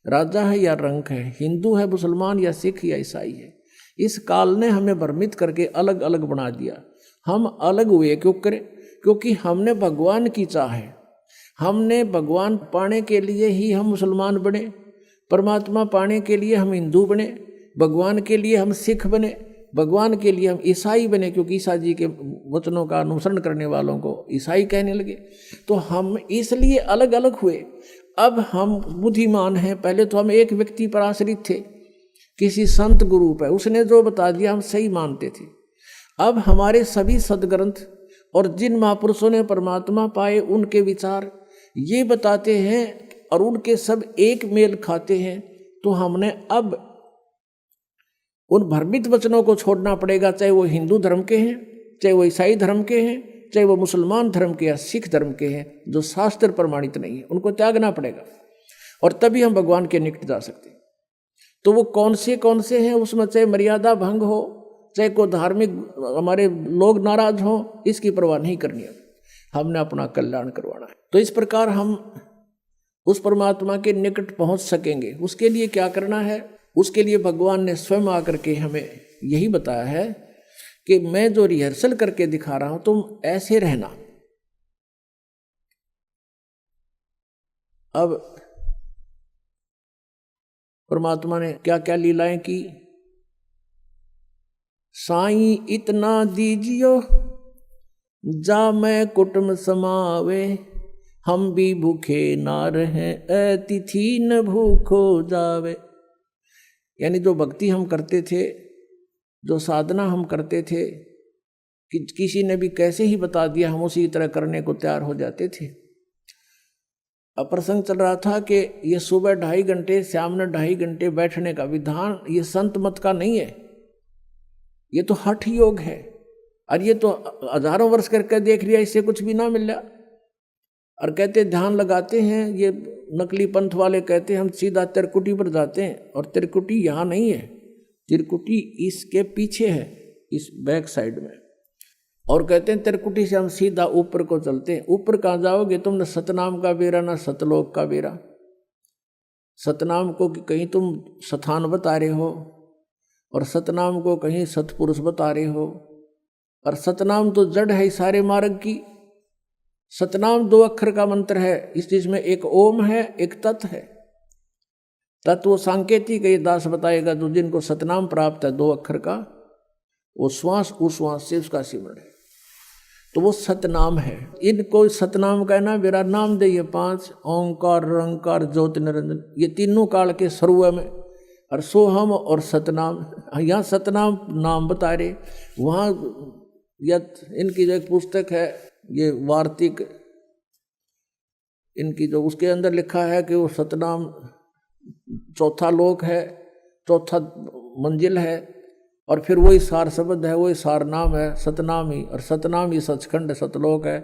राजा है या रंक है, हिंदू है मुसलमान या सिख या ईसाई है। इस काल ने हमें भ्रमित करके अलग अलग बना दिया। हम अलग हुए क्यों करें? क्योंकि हमने भगवान की चाह है, हमने भगवान पाने के लिए ही हम मुसलमान बने, परमात्मा पाने के लिए हम हिंदू बने, भगवान के लिए हम सिख बने, भगवान के लिए हम ईसाई बने, क्योंकि ईसा जी के वचनों का अनुसरण करने वालों को ईसाई कहने लगे। तो हम इसलिए अलग अलग हुए। अब हम बुद्धिमान हैं। पहले तो हम एक व्यक्ति पर आश्रित थे, किसी संत गुरु पर, उसने जो बता दिया हम सही मानते थे। अब हमारे सभी सदग्रंथ और जिन महापुरुषों ने परमात्मा पाए उनके विचार ये बताते हैं और उनके सब एक मेल खाते हैं। तो हमने अब उन भ्रमित वचनों को छोड़ना पड़ेगा, चाहे वो हिंदू धर्म के हैं, चाहे वो ईसाई धर्म के हैं, चाहे वो मुसलमान धर्म के या सिख धर्म के हैं, जो शास्त्र प्रमाणित नहीं है, उनको त्यागना पड़ेगा। और तभी हम भगवान के निकट जा सकते हैं। तो वो कौन से हैं, उसमें चाहे मर्यादा भंग हो, चाहे कोई धार्मिक हमारे लोग नाराज हो, इसकी परवाह नहीं करनी है। हमने अपना कल्याण करवाना है। तो इस प्रकार हम उस परमात्मा के निकट पहुंच सकेंगे। उसके लिए क्या करना है? उसके लिए भगवान ने स्वयं आकर के हमें यही बताया है कि मैं जो रिहर्सल करके दिखा रहा हूं तुम ऐसे रहना। अब परमात्मा ने क्या क्या लीलाएं की। साईं इतना दीजियो जा मैं कुटुंब समावे, हम भी भूखे ना रहे अतिथि न भूखो जावे। यानी जो भक्ति हम करते थे, जो साधना हम करते थे, कि किसी ने भी कैसे ही बता दिया हम उसी तरह करने को तैयार हो जाते थे। अब प्रसंग चल रहा था कि ये सुबह 2.5 घंटे, शाम में 2.5 घंटे बैठने का विधान ये संत मत का नहीं है, ये तो हठ योग है। और ये तो हजारों वर्ष करके देख लिया, इससे कुछ भी ना मिल रहा। और कहते ध्यान लगाते हैं, ये नकली पंथ वाले कहते हैं हम सीधा तिरकुटी पर जाते हैं, और तिरकुटी यहाँ नहीं है, तिरकुटी इसके पीछे है। इस बैक साइड में, और कहते हैं त्रिकुटी से हम सीधा ऊपर को चलते हैं। ऊपर कहाँ जाओगे तुम? न सतनाम का बेरा न सतलोक का बेरा। सतनाम को कि कहीं तुम स्थान बता रहे हो, और सतनाम को कहीं सतपुरुष बता रहे हो। और सतनाम तो जड़ है सारे मार्ग की। सतनाम 2 अक्षर का मंत्र है, इस चीज में एक ओम है, एक तत् है। तत् वो सांकेतिक ये दास बताएगा, जो जिनको सतनाम प्राप्त है 2 अक्षर का, वो श्वास उश्वास से उसका सिमरण है, तो वो सतनाम है। इनको सतनाम कहना मेरा नाम दे। ये 5 ओंकार रंकार ज्योत निरंजन, ये तीनों काल के सर्व में, और सोहम और सतनाम। यहाँ सतनाम नाम बता रहे, वहाँ इनकी जो एक पुस्तक है ये वार्तिक, इनकी जो उसके अंदर लिखा है कि वो सतनाम 4था लोक है, 4था मंजिल है, और फिर वही सार शब्द है, वही सार नाम है सतनाम ही। और सतनाम ही सचखंड सतलोक है,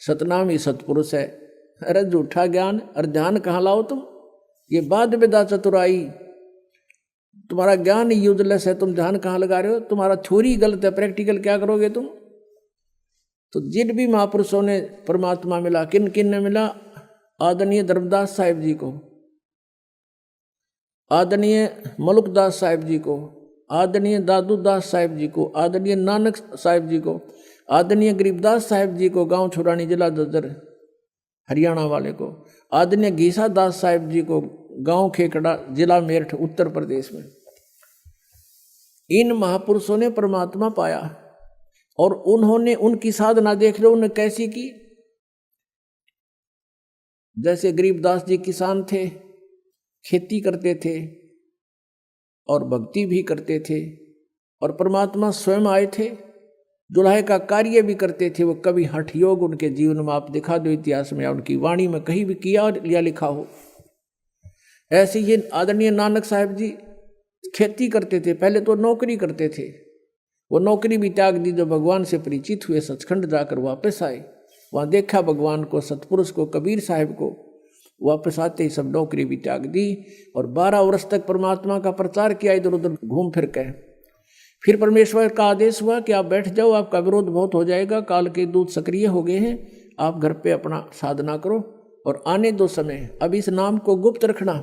सतनाम ही सतपुरुष है। अरे झूठा ज्ञान और ध्यान कहाँ लाओ तुम? ये बाद विदा चतुराई, तुम्हारा ज्ञान यूजलेस है, तुम ध्यान कहाँ लगा रहे हो? तुम्हारा थ्योरी गलत है, प्रैक्टिकल क्या करोगे तुम? तो जिन भी महापुरुषों ने परमात्मा मिला, किन किन ने मिला? आदरणीय धर्मदास साहिब जी को, आदरणीय मलुकदास साहिब जी को, आदरणीय दादूदास साहिब जी को, आदरणीय नानक साहिब जी को, आदरणीय गरीबदास साहिब जी को, गांव छुरानी जिला ददर हरियाणा वाले को, आदरणीय घीसा दास साहिब जी को, गांव खेकड़ा जिला मेरठ उत्तर प्रदेश में। इन महापुरुषों ने परमात्मा पाया, और उन्होंने उनकी साधना देख लो उन्होंने कैसी की। जैसे गरीबदास जी किसान थे, खेती करते थे और भक्ति भी करते थे, और परमात्मा स्वयं आए थे, दुल्हे का कार्य भी करते थे। वो कभी हठ योग उनके जीवन में आप दिखा दो इतिहास में या उनकी वाणी में कहीं भी किया या लिखा हो। ऐसे ही आदरणीय नानक साहिब जी खेती करते थे, पहले तो नौकरी करते थे, वो नौकरी भी त्याग दी, जो भगवान से परिचित हुए, सचखंड जाकर वापस आए, वहाँ देखा भगवान को, सतपुरुष को, कबीर साहिब को, वापस आते ही सब नौकरी भी त्याग दी, और 12 वर्ष तक परमात्मा का प्रचार किया इधर उधर घूम फिर के। फिर परमेश्वर का आदेश हुआ कि आप बैठ जाओ, आपका विरोध बहुत हो जाएगा, काल के दूत सक्रिय हो गए हैं, आप घर पे अपना साधना करो और आने दो समय। अब इस नाम को गुप्त रखना।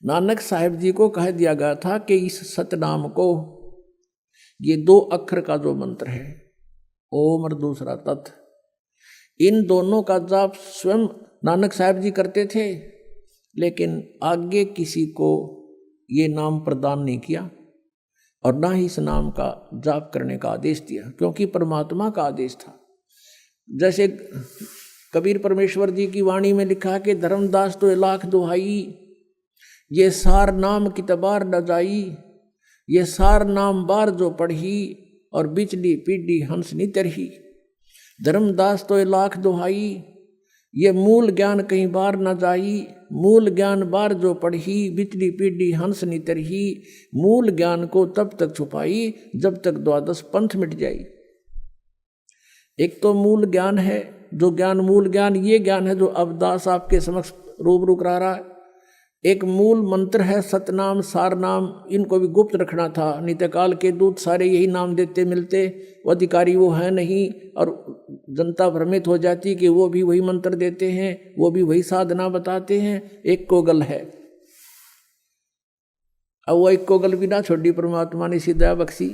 नानक साहिब जी को कह दिया गया था कि इस सतनाम को, ये 2 अक्षर का जो मंत्र है, ओम और दूसरा तत्, इन दोनों का जाप स्वयं नानक साहिब जी करते थे, लेकिन आगे किसी को ये नाम प्रदान नहीं किया, और ना ही इस नाम का जाप करने का आदेश दिया, क्योंकि परमात्मा का आदेश था। जैसे कबीर परमेश्वर जी की वाणी में लिखा कि धर्मदास तो 1,00,000 दुहाई, ये सार नाम कितबार न जाई, ये सार नाम बार जो पढ़ी, और बिचली पीढ़ी हंस नी तरही। धर्मदास तो 1,00,000 दुहाई, ये मूल ज्ञान कहीं बार न जाई, मूल ज्ञान बार जो पढ़ी, बिचली पीढ़ी हंस नी तरही। मूल ज्ञान को तब तक छुपाई जब तक 12 पंथ मिट जाई। एक तो मूल ज्ञान है, जो ज्ञान मूल ज्ञान ये ज्ञान है जो अब दास आपके समक्ष रूबरू करा रहा है। एक मूल मंत्र है सतनाम सार नाम, इनको भी गुप्त रखना था। नित्यकाल के दूत सारे यही नाम देते मिलते, वो अधिकारी वो है नहीं, और जनता भ्रमित हो जाती कि वो भी वही मंत्र देते हैं, वो भी वही साधना बताते हैं। एक कोगल है, अब वो एक कोगल भी ना छोड़ी, परमात्मा ने सीधा बख्शी।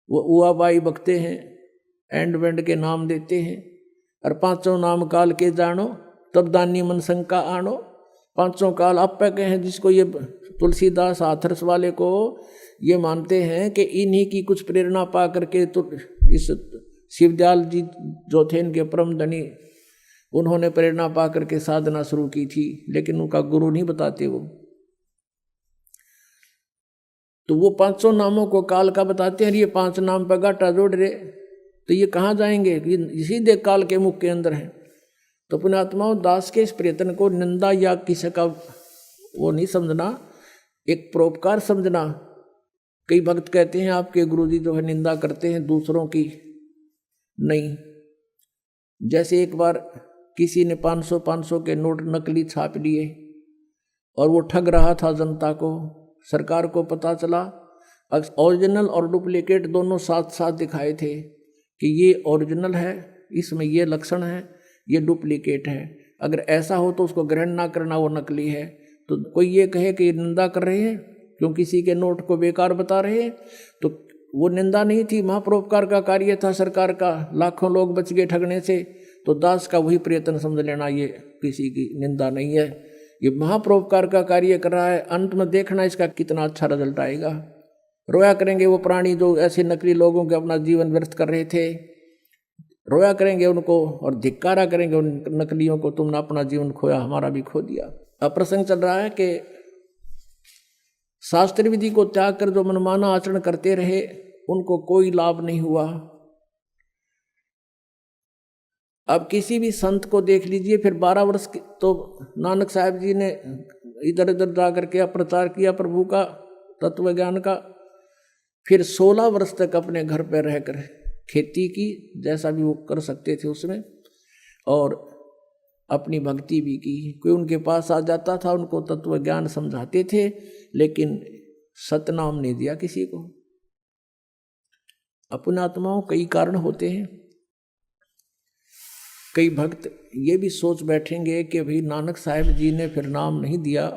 वो उआबाई बकते हैं, एंड वेंड के नाम देते हैं, और 5 नाम काल के जानो, तब दानी मन शंका आनो। 5 काल आप पे हैं, जिसको ये तुलसीदास हाथरस वाले को ये मानते हैं कि इन्हीं की कुछ प्रेरणा पा करके तो इस शिवदयाल जी जो थे इनके परम धनी, उन्होंने प्रेरणा पा करके साधना शुरू की थी, लेकिन उनका गुरु नहीं बताते वो। तो वो 500 नामों को काल का बताते हैं, ये 5 नाम पर गाटा जोड़ रहे, तो ये कहाँ जाएंगे? ये सीधे काल के मुख के अंदर है। तो पुण्यात्माओं, दास के इस प्रयत्न को निंदा या किसी का वो नहीं समझना, एक परोपकार समझना। कई भक्त कहते हैं आपके गुरुजी जो है निंदा करते हैं दूसरों की, नहीं। जैसे एक बार किसी ने 500 के नोट नकली छाप लिए और वो ठग रहा था जनता को। सरकार को पता चला, ओरिजिनल और डुप्लीकेट दोनों साथ साथ दिखाए थे कि ये ओरिजिनल है, इसमें ये लक्षण है, ये डुप्लीकेट है। अगर ऐसा हो तो उसको ग्रहण ना करना, वो नकली है। तो कोई ये कहे कि निंदा कर रहे हैं क्यों किसी के नोट को बेकार बता रहे हैं, तो वो निंदा नहीं थी, महापरोपकार का कार्य था सरकार का, लाखों लोग बच गए ठगने से। तो दास का वही प्रयत्न समझ लेना, ये किसी की निंदा नहीं है, ये महापरोपकार का कार्य कर रहा है। अंत में देखना इसका कितना अच्छा रिजल्ट आएगा। रोया करेंगे वो प्राणी जो ऐसे नकली लोगों के अपना जीवन व्यर्थ कर रहे थे, रोया करेंगे उनको और धिक्कारा करेंगे उन नकलियों को, तुमने अपना जीवन खोया, हमारा भी खो दिया। अब प्रसंग चल रहा है कि शास्त्र विधि को त्याग कर जो मनमाना आचरण करते रहे उनको कोई लाभ नहीं हुआ। अब किसी भी संत को देख लीजिए, फिर 12 वर्ष तो नानक साहब जी ने इधर उधर जा करके प्रचार किया प्रभु का तत्व ज्ञान का। फिर 16 वर्ष तक अपने घर पर रहकर खेती की, जैसा भी वो कर सकते थे उसमें, और अपनी भक्ति भी की। कोई उनके पास आ जाता था, उनको तत्व ज्ञान समझाते थे, लेकिन सतनाम नहीं दिया किसी को। अपने आत्माओं कई कारण होते हैं। कई भक्त ये भी सोच बैठेंगे कि भाई नानक साहब जी ने फिर नाम नहीं दिया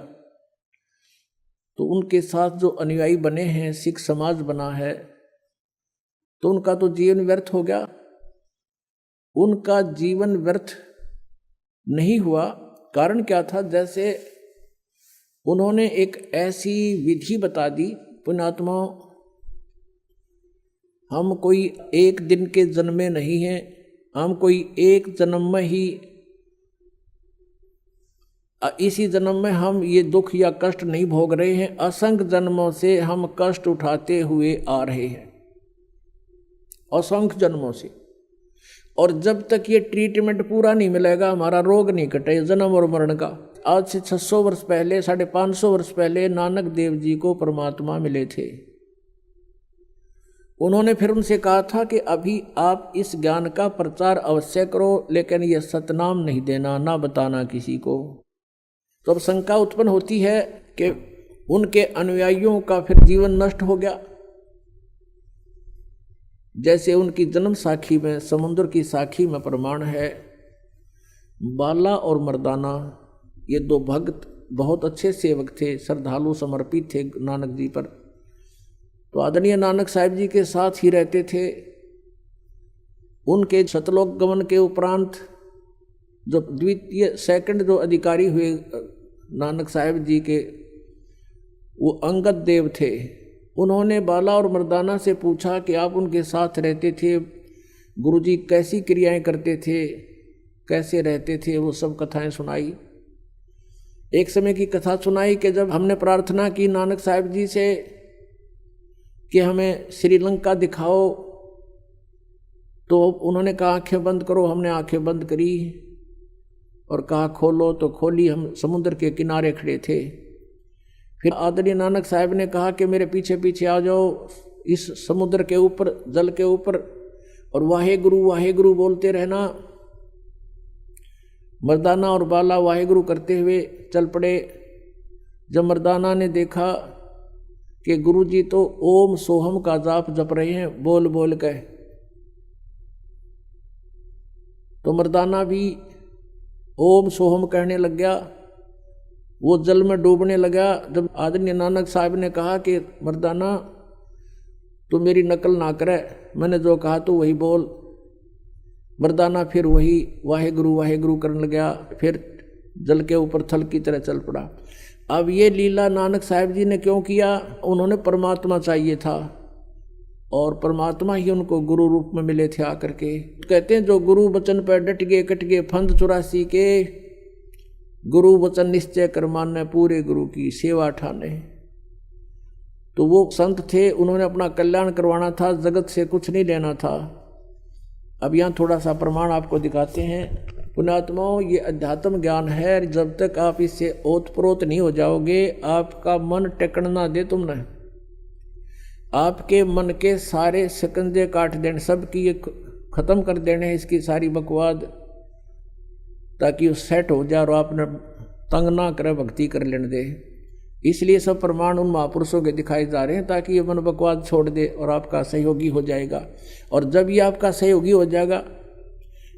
तो उनके साथ जो अनुयायी बने हैं, सिख समाज बना है, तो उनका तो जीवन व्यर्थ हो गया। उनका जीवन व्यर्थ नहीं हुआ। कारण क्या था? जैसे उन्होंने एक ऐसी विधि बता दी, पुण्यात्माओं, हम कोई एक दिन के जन्मे नहीं हैं, हम कोई एक जन्म में ही, इसी जन्म में हम ये दुख या कष्ट नहीं भोग रहे हैं, असंख्य जन्मों से हम कष्ट उठाते हुए आ रहे हैं, असंख्य जन्मों से। और जब तक ये ट्रीटमेंट पूरा नहीं मिलेगा, हमारा रोग नहीं कटे जन्म और मरण का। आज से 600 वर्ष पहले, 550 वर्ष पहले नानक देव जी को परमात्मा मिले थे। उन्होंने फिर उनसे कहा था कि अभी आप इस ज्ञान का प्रचार अवश्य करो, लेकिन यह सतनाम नहीं देना, ना बताना किसी को। तो अब शंका उत्पन्न होती है कि उनके अनुयायियों का फिर जीवन नष्ट हो गया। जैसे उनकी जन्म साखी में, समुद्र की साखी में प्रमाण है, बाला और मर्दाना ये 2 भक्त बहुत अच्छे सेवक थे, श्रद्धालु समर्पित थे नानक जी पर। तो आदरणीय नानक साहिब जी के साथ ही रहते थे। उनके सतलोक गमन के उपरांत जो द्वितीय सेकंड जो अधिकारी हुए नानक साहिब जी के, वो अंगद देव थे। उन्होंने बाला और मर्दाना से पूछा कि आप उनके साथ रहते थे, गुरुजी कैसी क्रियाएं करते थे, कैसे रहते थे, वो सब कथाएं सुनाई। एक समय की कथा सुनाई कि जब हमने प्रार्थना की नानक साहिब जी से कि हमें श्रीलंका दिखाओ, तो उन्होंने कहा आंखें बंद करो। हमने आंखें बंद करी और कहा खोलो, तो खोली। हम समुद्र के किनारे खड़े थे। फिर आदरणीय नानक साहब ने कहा कि मेरे पीछे पीछे आ जाओ, इस समुद्र के ऊपर, जल के ऊपर, और वाहे गुरु बोलते रहना। मर्दाना और बाला वाहे गुरु करते हुए चल पड़े। जब मर्दाना ने देखा कि गुरुजी तो ओम सोहम का जाप जप रहे हैं बोल बोल के, तो मर्दाना भी ओम सोहम कहने लग गया। वो जल में डूबने लगा। जब आदरणीय नानक साहब ने कहा कि मर्दाना तू मेरी नकल ना करे, मैंने जो कहा तो वही बोल, मर्दाना फिर वही वाहे गुरु करने लगा। फिर जल के ऊपर थल की तरह चल पड़ा। अब ये लीला नानक साहब जी ने क्यों किया? उन्होंने परमात्मा चाहिए था और परमात्मा ही उनको गुरु रूप में मिले थे आकर के। कहते हैं जो गुरु वचन पर डट गए कट गए फंद 84 के, गुरु वचन निश्चय कर माने पूरे गुरु की सेवा ठाने। तो वो संत थे, उन्होंने अपना कल्याण करवाना था, जगत से कुछ नहीं लेना था। अब यहाँ थोड़ा सा प्रमाण आपको दिखाते हैं। पुण्यात्माओं, ये अध्यात्म ज्ञान है, जब तक आप इससे ओतप्रोत नहीं हो जाओगे, आपका मन टेकन ना दे तुमने, आपके मन के सारे शिकंजे काट देने, सबकी ये खत्म कर देने इसकी सारी बकवाद, ताकि वो सेट हो जाए और आपने तंग ना करे, भक्ति कर लेने दे। इसलिए सब प्रमाण उन महापुरुषों के दिखाए जा रहे हैं ताकि ये मन बकवाद छोड़ दे और आपका सहयोगी हो जाएगा। और जब ये आपका सहयोगी हो जाएगा,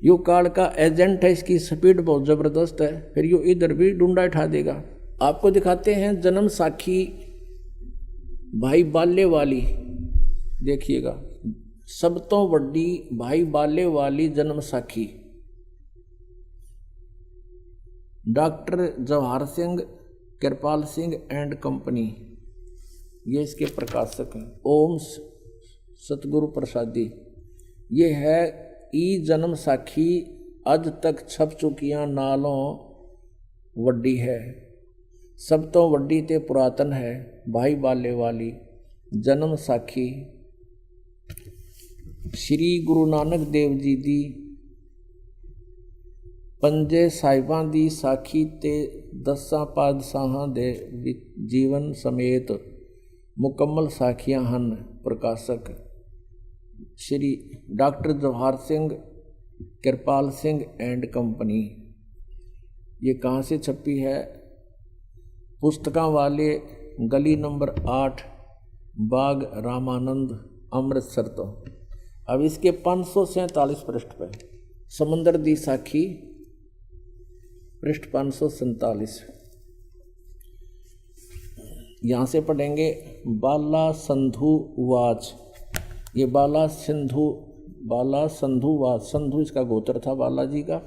यो काल का एजेंट है, इसकी स्पीड बहुत ज़बरदस्त है, फिर यो इधर भी डूंडा उठा देगा। आपको दिखाते हैं जन्म साखी भाई बाले वाली, देखिएगा सब तो बड़ी भाई बाले वाली जन्म साखी doctor Jawahar Singh Kirpal Singh and company, ये इसके प्रकाशक हैं। ओम सतगुरु प्रसादी, ये है ई जन्म साखी अज तक छप चुकियां नालों वड्डी है, सब तो वड्डी ते पुरातन है भाई बाले वाली जन्म साखी श्री गुरु नानक देव जी दी पंजे साहिबां दी साखी ते 10 पातशाहां दे जीवन समेत मुकम्मल साखियां हन। प्रकाशक Shri doctor Jawahar Singh Kirpal Singh and company. ये कहाँ से छपी है? पुस्तकां वाले गली नंबर 8 बाग रामानंद अमृतसर। तो अब इसके 547 पृष्ठ पर समंदर दी साखी पृष्ठ 547, यहाँ से पढ़ेंगे। बाला संधु वाच, ये बाला संधु वाच, संधु इसका गोत्र था बालाजी का।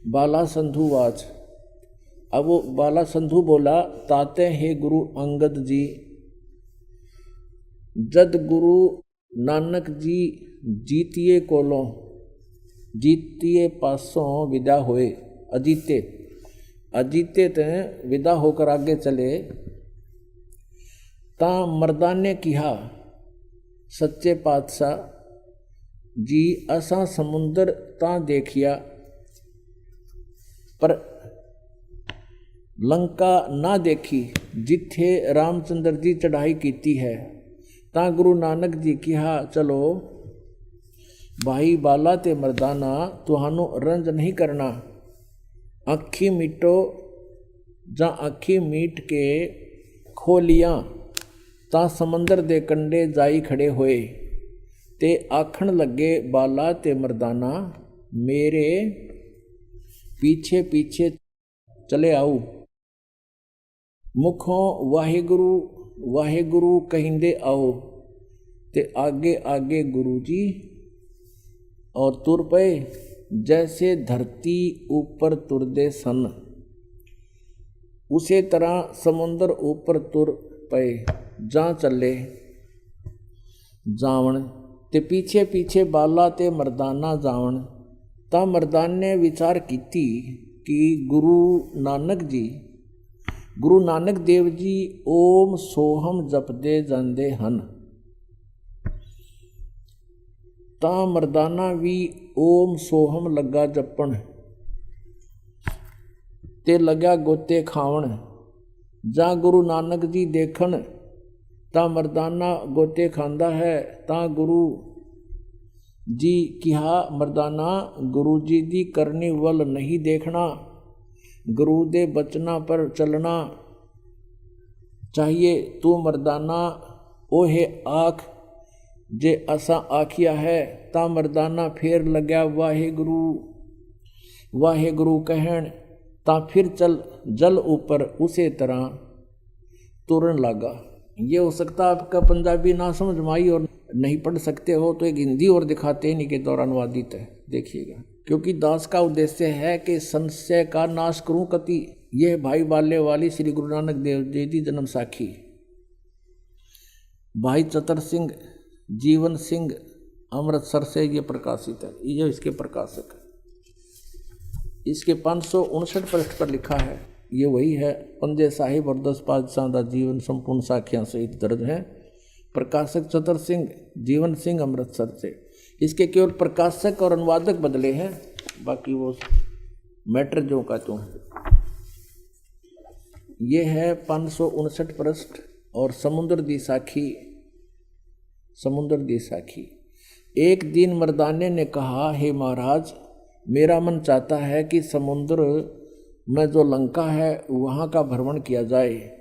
बाला संधु वाच, अब वो बाला संधु बोला, ताते हे गुरु अंगद जी, जद गुरु नानक जी जीतिए कोलों जीतिए पासों विदा होए, अजीते ते विदा होकर आगे चले, ता मर्दान ने कहा सच्चे पातशाह जी असा समुंदर ता देखिया पर लंका ना देखी जिथे रामचंद्र जी चढ़ाई कीती है। ता गुरु नानक जी कहा चलो भाई बाला ते मर्दाना तुहानू रंज नहीं करना, अखी मीटो जा अखी मीट के खोलियां ता समंदर दे कंडे जाई खड़े होए, ते आखण लगे बाला ते मर्दाना मेरे पीछे पीछे चले आओ, मुखों वाहेगुरु वाहेगुरु कहिंदे आओ, ते आगे आगे गुरु जी और तुर पे जैसे धरती ऊपर तुरदे सन, उसे तरह समुंदर ऊपर तुर पे जा चले जावण, ते पीछे पीछे बाला ते मर्दाना जावण। ता मर्दान ने विचार कीती कि गुरु नानक देव जी ओम सोहम जपदे जांदे हन। ता मर्दाना भी ओम सोहम लगा जपण, ते लग्या गोते खावण। जा गुरु नानक जी देखण ता मर्दाना गोते खांदा है, ता गुरु जी कहा मर्दाना गुरु जी दी करनी वल नहीं देखना, गुरु दे बचना पर चलना चाहिए। तू मर्दाना ओहे आख जे असा आखिया है। ता मर्दाना फिर लग्या वाहेगुरु वाहेगुरु कहण, ता फिर चल जल ऊपर उसे तरह तुरन लगा। ये हो सकता आपका पंजाबी ना समझ में आई और नहीं पढ़ सकते हो तो एक हिंदी और दिखाते हैं, इन्हीं के दौरान अनुवादित है, देखिएगा। क्योंकि दास का उद्देश्य है कि संशय का नाश करूं कति। यह भाई बाले वाली श्री गुरु नानक देव जी की जन्म साखी। भाई चतर सिंह जीवन सिंह अमृतसर से ये प्रकाशित है, ये इसके प्रकाशक है। इसके 559 पृष्ठ पर लिखा है, ये वही है। पंजे साहिब और 10 पातशाह का जीवन संपूर्ण साखियां सहित दर्ज है। प्रकाशक चतर सिंह जीवन सिंह अमृतसर से। इसके केवल प्रकाशक और अनुवादक बदले हैं, बाकी वो मैटर जो का तो है। ये है 559 पृष्ठ और समुद्र दी साखी। एक दिन मर्दाने ने कहा, हे महाराज, मेरा मन चाहता है कि समुद्र में जो लंका है वहाँ का भ्रमण किया जाए।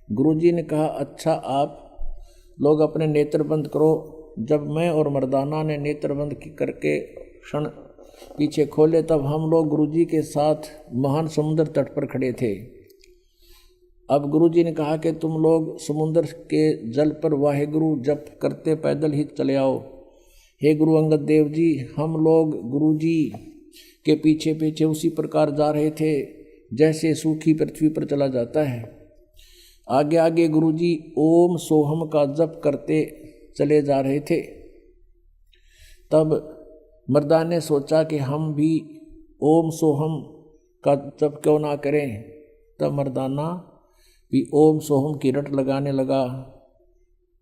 गुरुजी ने कहा, अच्छा आप लोग अपने नेत्र बंद करो। जब मैं और मर्दाना ने नेत्र बंद करके क्षण पीछे खोले, तब हम लोग गुरुजी के साथ महान समुद्र तट पर खड़े थे। अब गुरुजी ने कहा कि तुम लोग समुद्र के जल पर वाहेगुरु जप करते पैदल ही चले आओ। हे गुरु अंगद देव जी, हम लोग गुरुजी के पीछे पीछे उसी प्रकार जा रहे थे जैसे सूखी पृथ्वी पर चला जाता है। आगे आगे गुरुजी ओम सोहम का जप करते चले जा रहे थे। तब मर्दान ने सोचा कि हम भी ओम सोहम का जप क्यों ना करें। तब मर्दाना भी ओम सोहम की रट लगाने लगा।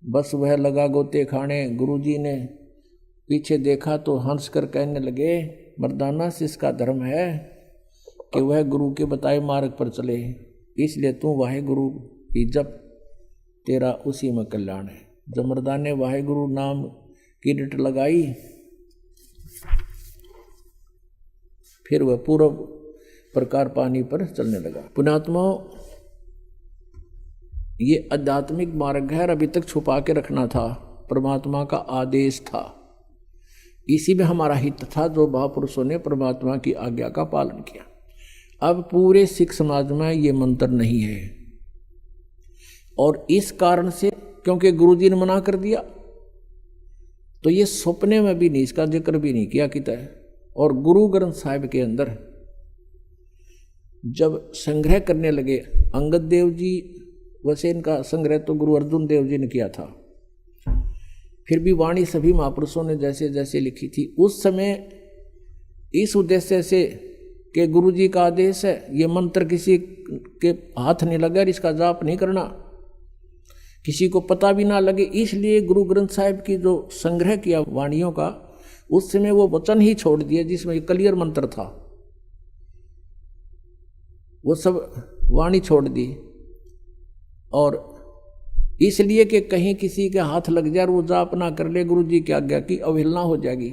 बस वह लगा गोते खाने। गुरुजी ने पीछे देखा तो हंस कर कहने लगे, मर्दाना से इसका धर्म है कि वह गुरु के बताए मार्ग पर चले, इसलिए तू वाहे गुरु की जप, तेरा उसी में कल्याण है। जब मर्दाने ने वाहे गुरु नाम की रट लगाई, फिर वह पूर्व प्रकार पानी पर चलने लगा। पुण्यात्माओं, ये आध्यात्मिक मार्ग है, अभी तक छुपा के रखना था, परमात्मा का आदेश था। इसी में हमारा हित था जो महापुरुषों ने परमात्मा की आज्ञा का पालन किया। अब पूरे सिख समाज में ये मंत्र नहीं है, और इस कारण से क्योंकि गुरुजी ने मना कर दिया, तो ये सपने में भी नहीं, इसका जिक्र भी नहीं किया किता है। और गुरु ग्रंथ साहिब के अंदर जब संग्रह करने लगे अंगद देव जी, वैसे इनका संग्रह तो गुरु अर्जुन देव जी ने किया था, फिर भी वाणी सभी महापुरुषों ने जैसे जैसे लिखी थी उस समय इस उद्देश्य से कि गुरुजी का आदेश है, ये मंत्र किसी के हाथ नहीं लगे और इसका जाप नहीं करना, किसी को पता भी ना लगे, इसलिए गुरु ग्रंथ साहिब की जो संग्रह किया वाणियों का, उस समय वो वचन ही छोड़ दिए जिसमें क्लियर मंत्र था, वो सब वाणी छोड़ दी। और इसलिए कि कहीं किसी के हाथ लग जाए और वो जाप ना कर ले, गुरुजी की आज्ञा की अवहेलना हो जाएगी।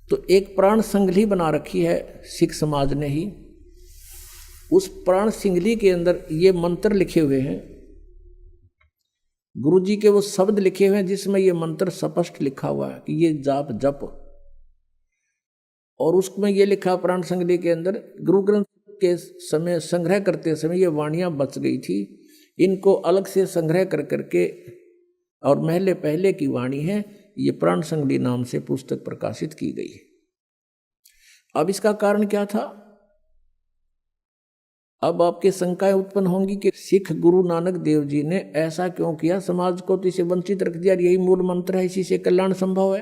तो एक प्राण संगली बना रखी है सिख समाज ने ही। उस प्राण संगली के अंदर ये मंत्र लिखे हुए हैं, गुरुजी के वो शब्द लिखे हुए हैं जिसमें ये मंत्र स्पष्ट लिखा हुआ है कि ये जाप जप। और उसमें ये लिखा प्राण संगली के अंदर, गुरु ग्रंथ के समय संग्रह करते समय ये वाणियां बच गई थी, इनको अलग से संग्रह कर करके, और महले पहले की वाणी है, ये प्राण संगली नाम से पुस्तक प्रकाशित की गई है। अब इसका कारण क्या था? अब आपके शंकाएं उत्पन्न होंगी कि सिख गुरु नानक देव जी ने ऐसा क्यों किया, समाज को तो इसे वंचित रख दिया, यही मूल मंत्र है, इसी से कल्याण संभव है।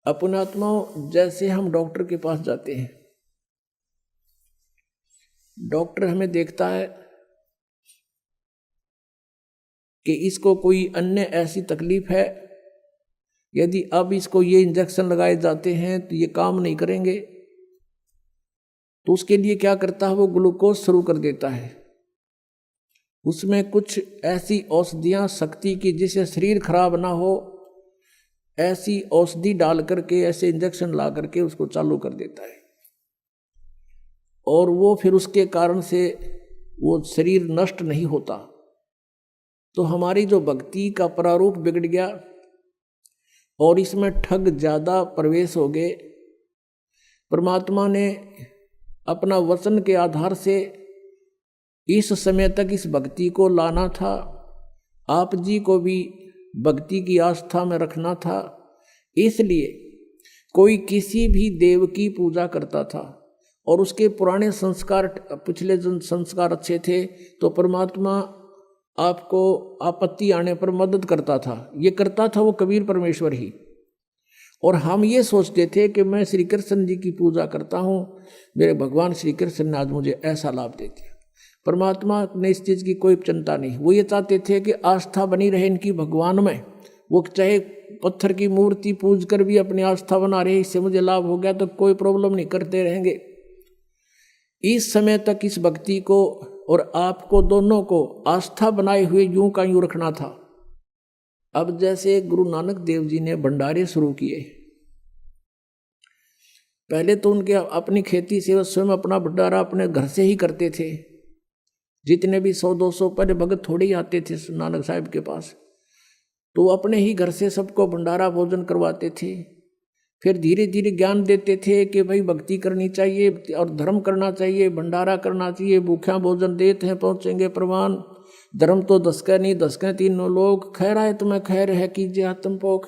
अपनात्माओं, जैसे हम डॉक्टर के पास जाते हैं, डॉक्टर हमें देखता है कि इसको कोई अन्य ऐसी तकलीफ है, यदि अब इसको ये इंजेक्शन लगाए जाते हैं तो ये काम नहीं करेंगे, तो उसके लिए क्या करता है, वो ग्लूकोज शुरू कर देता है। उसमें कुछ ऐसी औषधियाँ शक्ति की जिससे शरीर खराब ना हो, ऐसी औषधि डाल करके, ऐसे इंजेक्शन ला करके उसको चालू कर देता है। और वो फिर उसके कारण से वो शरीर नष्ट नहीं होता। तो हमारी जो भक्ति का प्रारूप बिगड़ गया और इसमें ठग ज़्यादा प्रवेश हो गए। परमात्मा ने अपना वचन के आधार से इस समय तक इस भक्ति को लाना था, आप जी को भी भक्ति की आस्था में रखना था। इसलिए कोई किसी भी देव की पूजा करता था और उसके पुराने संस्कार, पिछले जो संस्कार अच्छे थे, तो परमात्मा आपको आपत्ति आने पर मदद करता था। ये करता था वो कबीर परमेश्वर ही। और हम ये सोचते थे कि मैं श्री कृष्ण जी की पूजा करता हूँ, मेरे भगवान श्री कृष्ण ने आज मुझे ऐसा लाभ दे दिया। परमात्मा ने इस चीज़ की कोई चिंता नहीं, वो ये चाहते थे कि आस्था बनी रहे इनकी भगवान में। वो चाहे पत्थर की मूर्ति पूज कर भी अपनी आस्था बना रहे, इससे मुझे लाभ हो गया तो कोई प्रॉब्लम नहीं, करते रहेंगे। इस समय तक इस भक्ति को और आपको दोनों को आस्था बनाए हुए यूं का यूं रखना था। अब जैसे गुरु नानक देव जी ने भंडारे शुरू किए, पहले तो उनके अपनी खेती से स्वयं अपना भंडारा अपने घर से ही करते थे, जितने भी 100-200 पहले भगत थोड़े ही आते थे नानक साहब के पास, तो अपने ही घर से सबको भंडारा भोजन करवाते थे। फिर धीरे धीरे ज्ञान देते थे कि भाई भक्ति करनी चाहिए और धर्म करना चाहिए, भंडारा करना चाहिए, भूखा भोजन देते हैं पहुँचेंगे प्रमाण, धर्म तो दसका नहीं दसका तीनों लोग, खैर आए तुम्हें खैर है कीजिए आत्मपोख।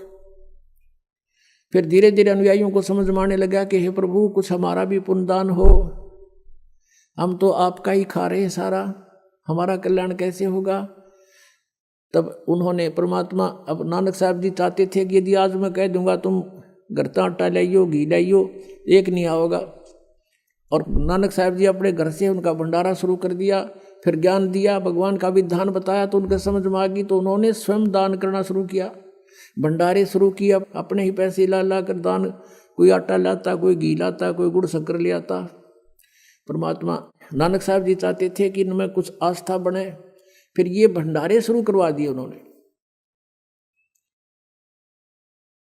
फिर धीरे धीरे अनुयायियों को समझ में आने लगा कि हे प्रभु कुछ हमारा भी पुण्यदान हो, हम तो आपका ही खा रहे हैं सारा, हमारा कल्याण कैसे होगा। तब उन्होंने परमात्मा, अब नानक साहब जी चाहते थे कि यदि आज मैं कह दूंगा तुम घरता आटा लाइयो घी लाइयो, एक नहीं आओगा। और नानक साहब जी अपने घर से उनका भंडारा शुरू कर दिया, फिर ज्ञान दिया, भगवान का विधान बताया तो उनके समझ में आ गई, तो उन्होंने स्वयं दान करना शुरू किया, भंडारे शुरू किया, अपने ही पैसे ला कर दान, कोई आटा लाता, कोई घी लाता, कोई गुड़ शक्कर ले आता। परमात्मा नानक साहब जी चाहते थे कि इनमें कुछ आस्था बने, फिर ये भंडारे शुरू करवा दिए उन्होंने।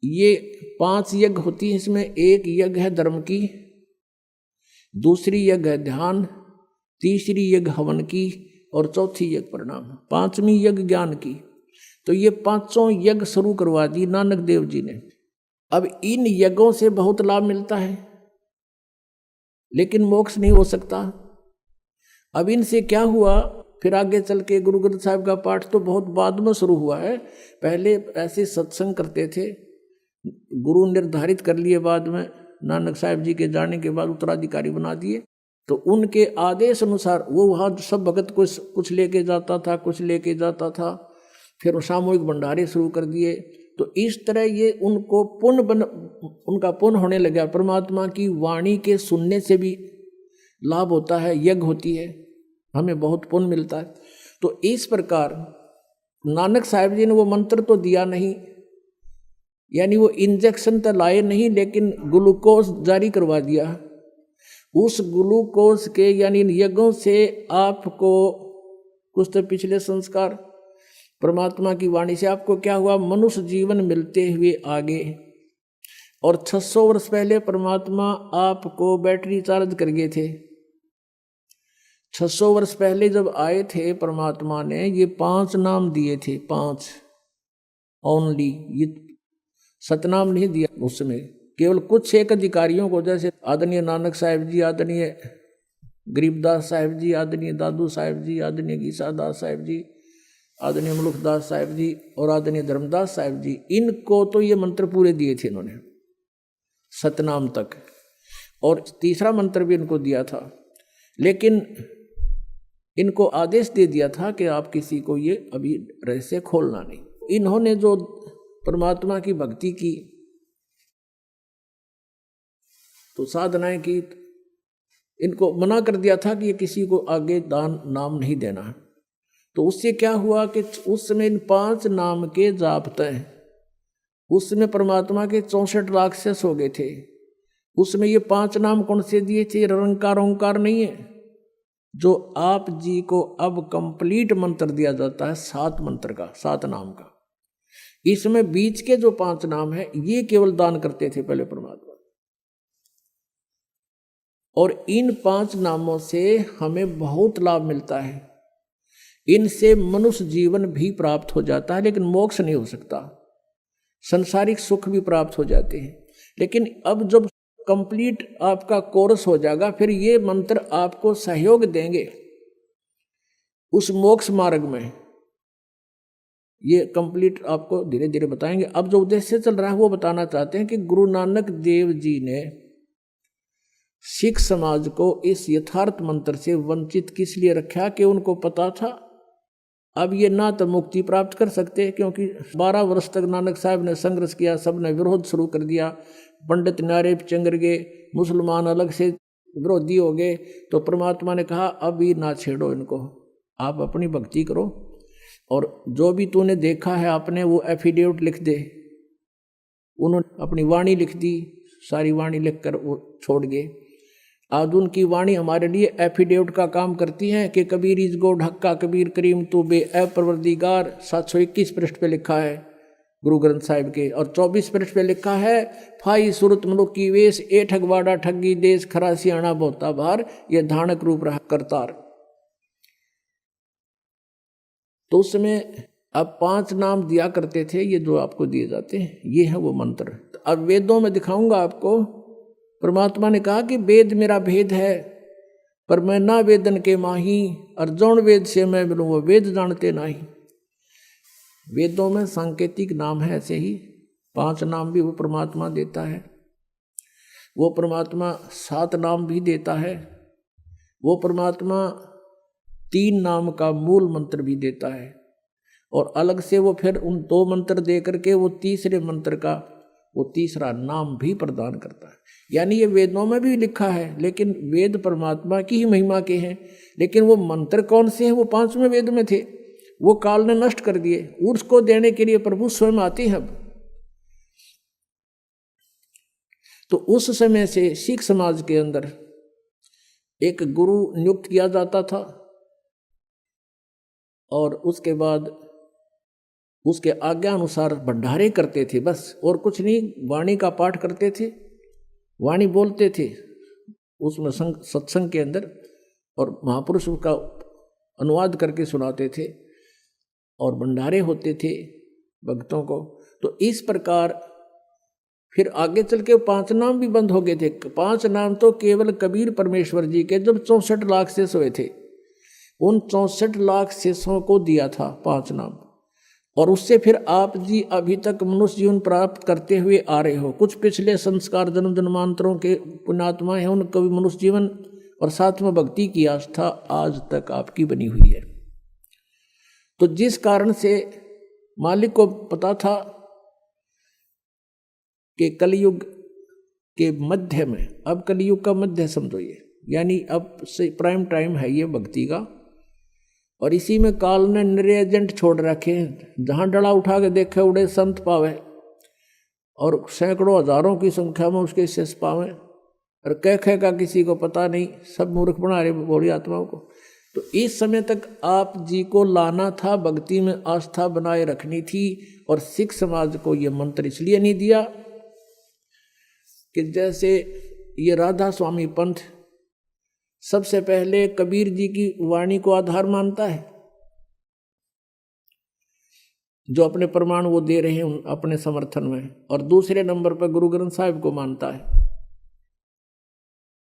ये 5 यज्ञ होती है, इसमें एक यज्ञ है धर्म की, दूसरी यज्ञ है ध्यान, तीसरी यज्ञ हवन की और चौथी यज्ञ प्रणाम, 5वीं यज्ञ ज्ञान की। तो ये 5 यज्ञ शुरू करवा दी नानक देव जी ने। अब इन यज्ञों से बहुत लाभ मिलता है, लेकिन मोक्ष नहीं हो सकता। अब इनसे क्या हुआ, फिर आगे चल के गुरु ग्रंथ साहिब का पाठ तो बहुत बाद में शुरू हुआ है, पहले ऐसे सत्संग करते थे, गुरु निर्धारित कर लिए, बाद में नानक साहब जी के जाने के बाद उत्तराधिकारी बना दिए। तो उनके आदेश अनुसार वो वहाँ सब भगत कुछ लेके जाता था, कुछ लेके जाता था, फिर सामूहिक भंडारे शुरू कर दिए। तो इस तरह ये उनको उनका पुण्य होने लगा। परमात्मा की वाणी के सुनने से भी लाभ होता है, यज्ञ होती है, हमें बहुत पुण्य मिलता है। तो इस प्रकार नानक साहब जी ने वो मंत्र तो दिया नहीं, यानी वो इंजेक्शन तो लाए नहीं, लेकिन ग्लूकोज जारी करवा दिया। उस ग्लूकोज के यानी यज्ञों से आपको कुछ तो पिछले संस्कार, परमात्मा की वाणी से आपको क्या हुआ, मनुष्य जीवन मिलते हुए आगे। और 600 वर्ष पहले परमात्मा आपको बैटरी चार्ज कर गए थे। 600 वर्ष पहले जब आए थे परमात्मा ने ये 5 नाम दिए थे, 5 ओनली, ये सतनाम नहीं दिया उस समय, केवल कुछ एक अधिकारियों को, जैसे आदरणीय नानक साहब जी, आदरणीय गरीबदास साहब जी, आदरणीय दादू साहब जी, आदरणीय गीसादास साहब जी, आदरणीय मुलुखदास साहब जी और आदरणीय धर्मदास साहब जी, इनको तो ये मंत्र पूरे दिए थे इन्होंने सतनाम तक, और तीसरा मंत्र भी इनको दिया था। लेकिन इनको आदेश दे दिया था कि आप किसी को ये अभी रहस्य खोलना नहीं। इन्होंने जो परमात्मा की भक्ति की, तो साधनाएं की, इनको मना कर दिया था कि ये किसी को आगे दान नाम नहीं देना। तो उससे क्या हुआ कि उस समय इन 5 नाम के जापते हैं, उस समय परमात्मा के 64 राक्षस हो गए थे। उसमें ये 5 नाम कौन से दिए थे, निरंकार ओंकार नहीं है, जो आप जी को अब कंप्लीट मंत्र दिया जाता है 7 मंत्र का, 7 नाम का। इसमें बीच के जो 5 नाम है ये केवल दान करते थे पहले परमात्मा, और इन 5 नामों से हमें बहुत लाभ मिलता है। इनसे मनुष्य जीवन भी प्राप्त हो जाता है, लेकिन मोक्ष नहीं हो सकता, संसारिक सुख भी प्राप्त हो जाते हैं। लेकिन अब जब कंप्लीट आपका कोर्स हो जाएगा, फिर ये मंत्र आपको सहयोग देंगे उस मोक्ष मार्ग में, ये कंप्लीट आपको धीरे धीरे बताएंगे। अब जो उद्देश्य चल रहा है वो बताना चाहते हैं कि गुरु नानक देव जी ने सिख समाज को इस यथार्थ मंत्र से वंचित किस लिए रखा, कि उनको पता था अब ये ना तो मुक्ति प्राप्त कर सकते, क्योंकि 12 वर्ष तक नानक साहब ने संघर्ष किया, सब ने विरोध शुरू कर दिया, पंडित नारे चंगर गए, मुसलमान अलग से विरोधी हो गए। तो परमात्मा ने कहा अभी ना छेड़ो इनको, आप अपनी भक्ति करो, और जो भी तूने देखा है आपने वो एफिडेविट लिख दे। उन्होंने अपनी वाणी लिख दी, सारी वाणी लिख कर वो छोड़ गए। आज उनकी वाणी हमारे लिए एफिडेविट का काम करती है कि कबीर इज गो ढक्का कबीर करीम तू बे ए परवरदिगार, 721 पृष्ठ पे लिखा है गुरु ग्रंथ साहिब के, और 24 पृष्ठ पे लिखा है फाई सूरत मनुख की वेश ए ठगवाड़ा ठगी देश खरा सियाणा बोता भार, ये धानक रूप रहा करतार। तो उस समय अब 5 नाम दिया करते थे, ये जो आपको दिए जाते हैं ये है वो मंत्र। अब वेदों में दिखाऊंगा आपको, परमात्मा ने कहा कि वेद मेरा भेद है, पर मैं ना वेदन के माही, और जौन वेद से मैं मिलूँ वो वेद जानते नहीं। वेदों में सांकेतिक नाम है, ऐसे ही 5 नाम भी वो परमात्मा देता है। वो परमात्मा 7 नाम भी देता है। वो परमात्मा 3 नाम का मूल मंत्र भी देता है, और अलग से वो फिर उन 2 मंत्र दे करके वो तीसरे मंत्र का वो तीसरा नाम भी प्रदान करता है। यानी ये वेदों में भी लिखा है, लेकिन वेद परमात्मा की ही महिमा के हैं, लेकिन वो मंत्र कौन से हैं, वो 5वें वेद में थे, वो काल ने नष्ट कर दिए। उसको देने के लिए प्रभु स्वयं आते हैं। अब तो उस समय से सिख समाज के अंदर एक गुरु नियुक्त किया जाता था, और उसके बाद उसके आज्ञा अनुसार भंडारे करते थे बस, और कुछ नहीं। वाणी का पाठ करते थे, वाणी बोलते थे उसमें सत्संग के अंदर, और महापुरुष का अनुवाद करके सुनाते थे, और भंडारे होते थे भक्तों को। तो इस प्रकार फिर आगे चल के 5 नाम भी बंद हो गए थे। 5 नाम तो केवल कबीर परमेश्वर जी के जब 64 लाख शेष हुए थे, उन 64 लाख शेषों को दिया था 5 नाम, और उससे फिर आप जी अभी तक मनुष्य जीवन प्राप्त करते हुए आ रहे हो। कुछ पिछले संस्कार जन्म जन्मांतरों के पुण्यात्मा हैं, उनका भी मनुष्य जीवन और साथ में भक्ति की आस्था आज तक आपकी बनी हुई है। तो जिस कारण से मालिक को पता था कि कलयुग के मध्य में, अब कलयुग का मध्य समझो ये, यानी अब से प्राइम टाइम है ये भक्ति का, और इसी में काल ने निरे एजेंट छोड़ रखे हैं। जहाँ डला उठा के देखे उड़े संत पावे, और सैकड़ों हजारों की संख्या में उसके शेष पावे, और कह का किसी को पता नहीं, सब मूर्ख बना रहे भोली आत्माओं को। तो इस समय तक आप जी को लाना था, भक्ति में आस्था बनाए रखनी थी। और सिख समाज को ये मंत्र इसलिए नहीं दिया कि जैसे ये राधा स्वामी पंथ सबसे पहले कबीर जी की वाणी को आधार मानता है, जो अपने प्रमाण वो दे रहे हैं अपने समर्थन में, और दूसरे नंबर पर गुरु ग्रंथ साहिब को मानता है।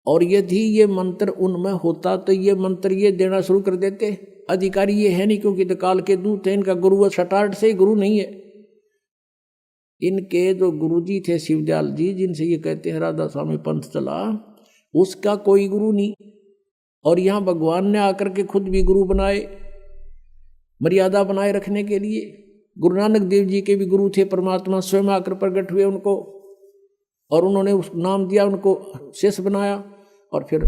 और यदि ये मंत्र उनमें होता तो ये मंत्र ये देना शुरू कर देते। अधिकारी ये है नहीं, क्योंकि तो काल के दूत है, इनका गुरु सटार्ट से ही गुरु नहीं है। इनके जो गुरुजी थे शिवदयाल जी, जिनसे ये कहते हैं राधा स्वामी पंथ चला, उसका कोई गुरु नहीं। और यहाँ भगवान ने आकर के खुद भी गुरु बनाए, मर्यादा बनाए रखने के लिए। गुरु नानक देव जी के भी गुरु थे, परमात्मा स्वयं आकर प्रकट हुए उनको, और उन्होंने उस नाम दिया, उनको शेष बनाया। और फिर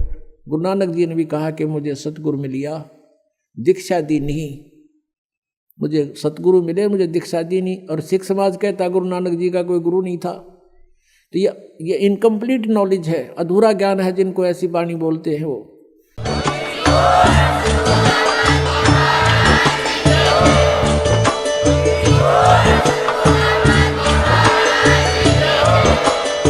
गुरु नानक जी ने भी कहा कि मुझे सतगुरु मिल लिया, दीक्षा दी नहीं, मुझे सतगुरु मिले, मुझे दीक्षा दी नहीं। और सिख समाज कहता गुरु नानक जी का कोई गुरु नहीं था। तो ये इनकम्प्लीट नॉलेज है, अधूरा ज्ञान है जिनको ऐसी वाणी बोलते हैं वो।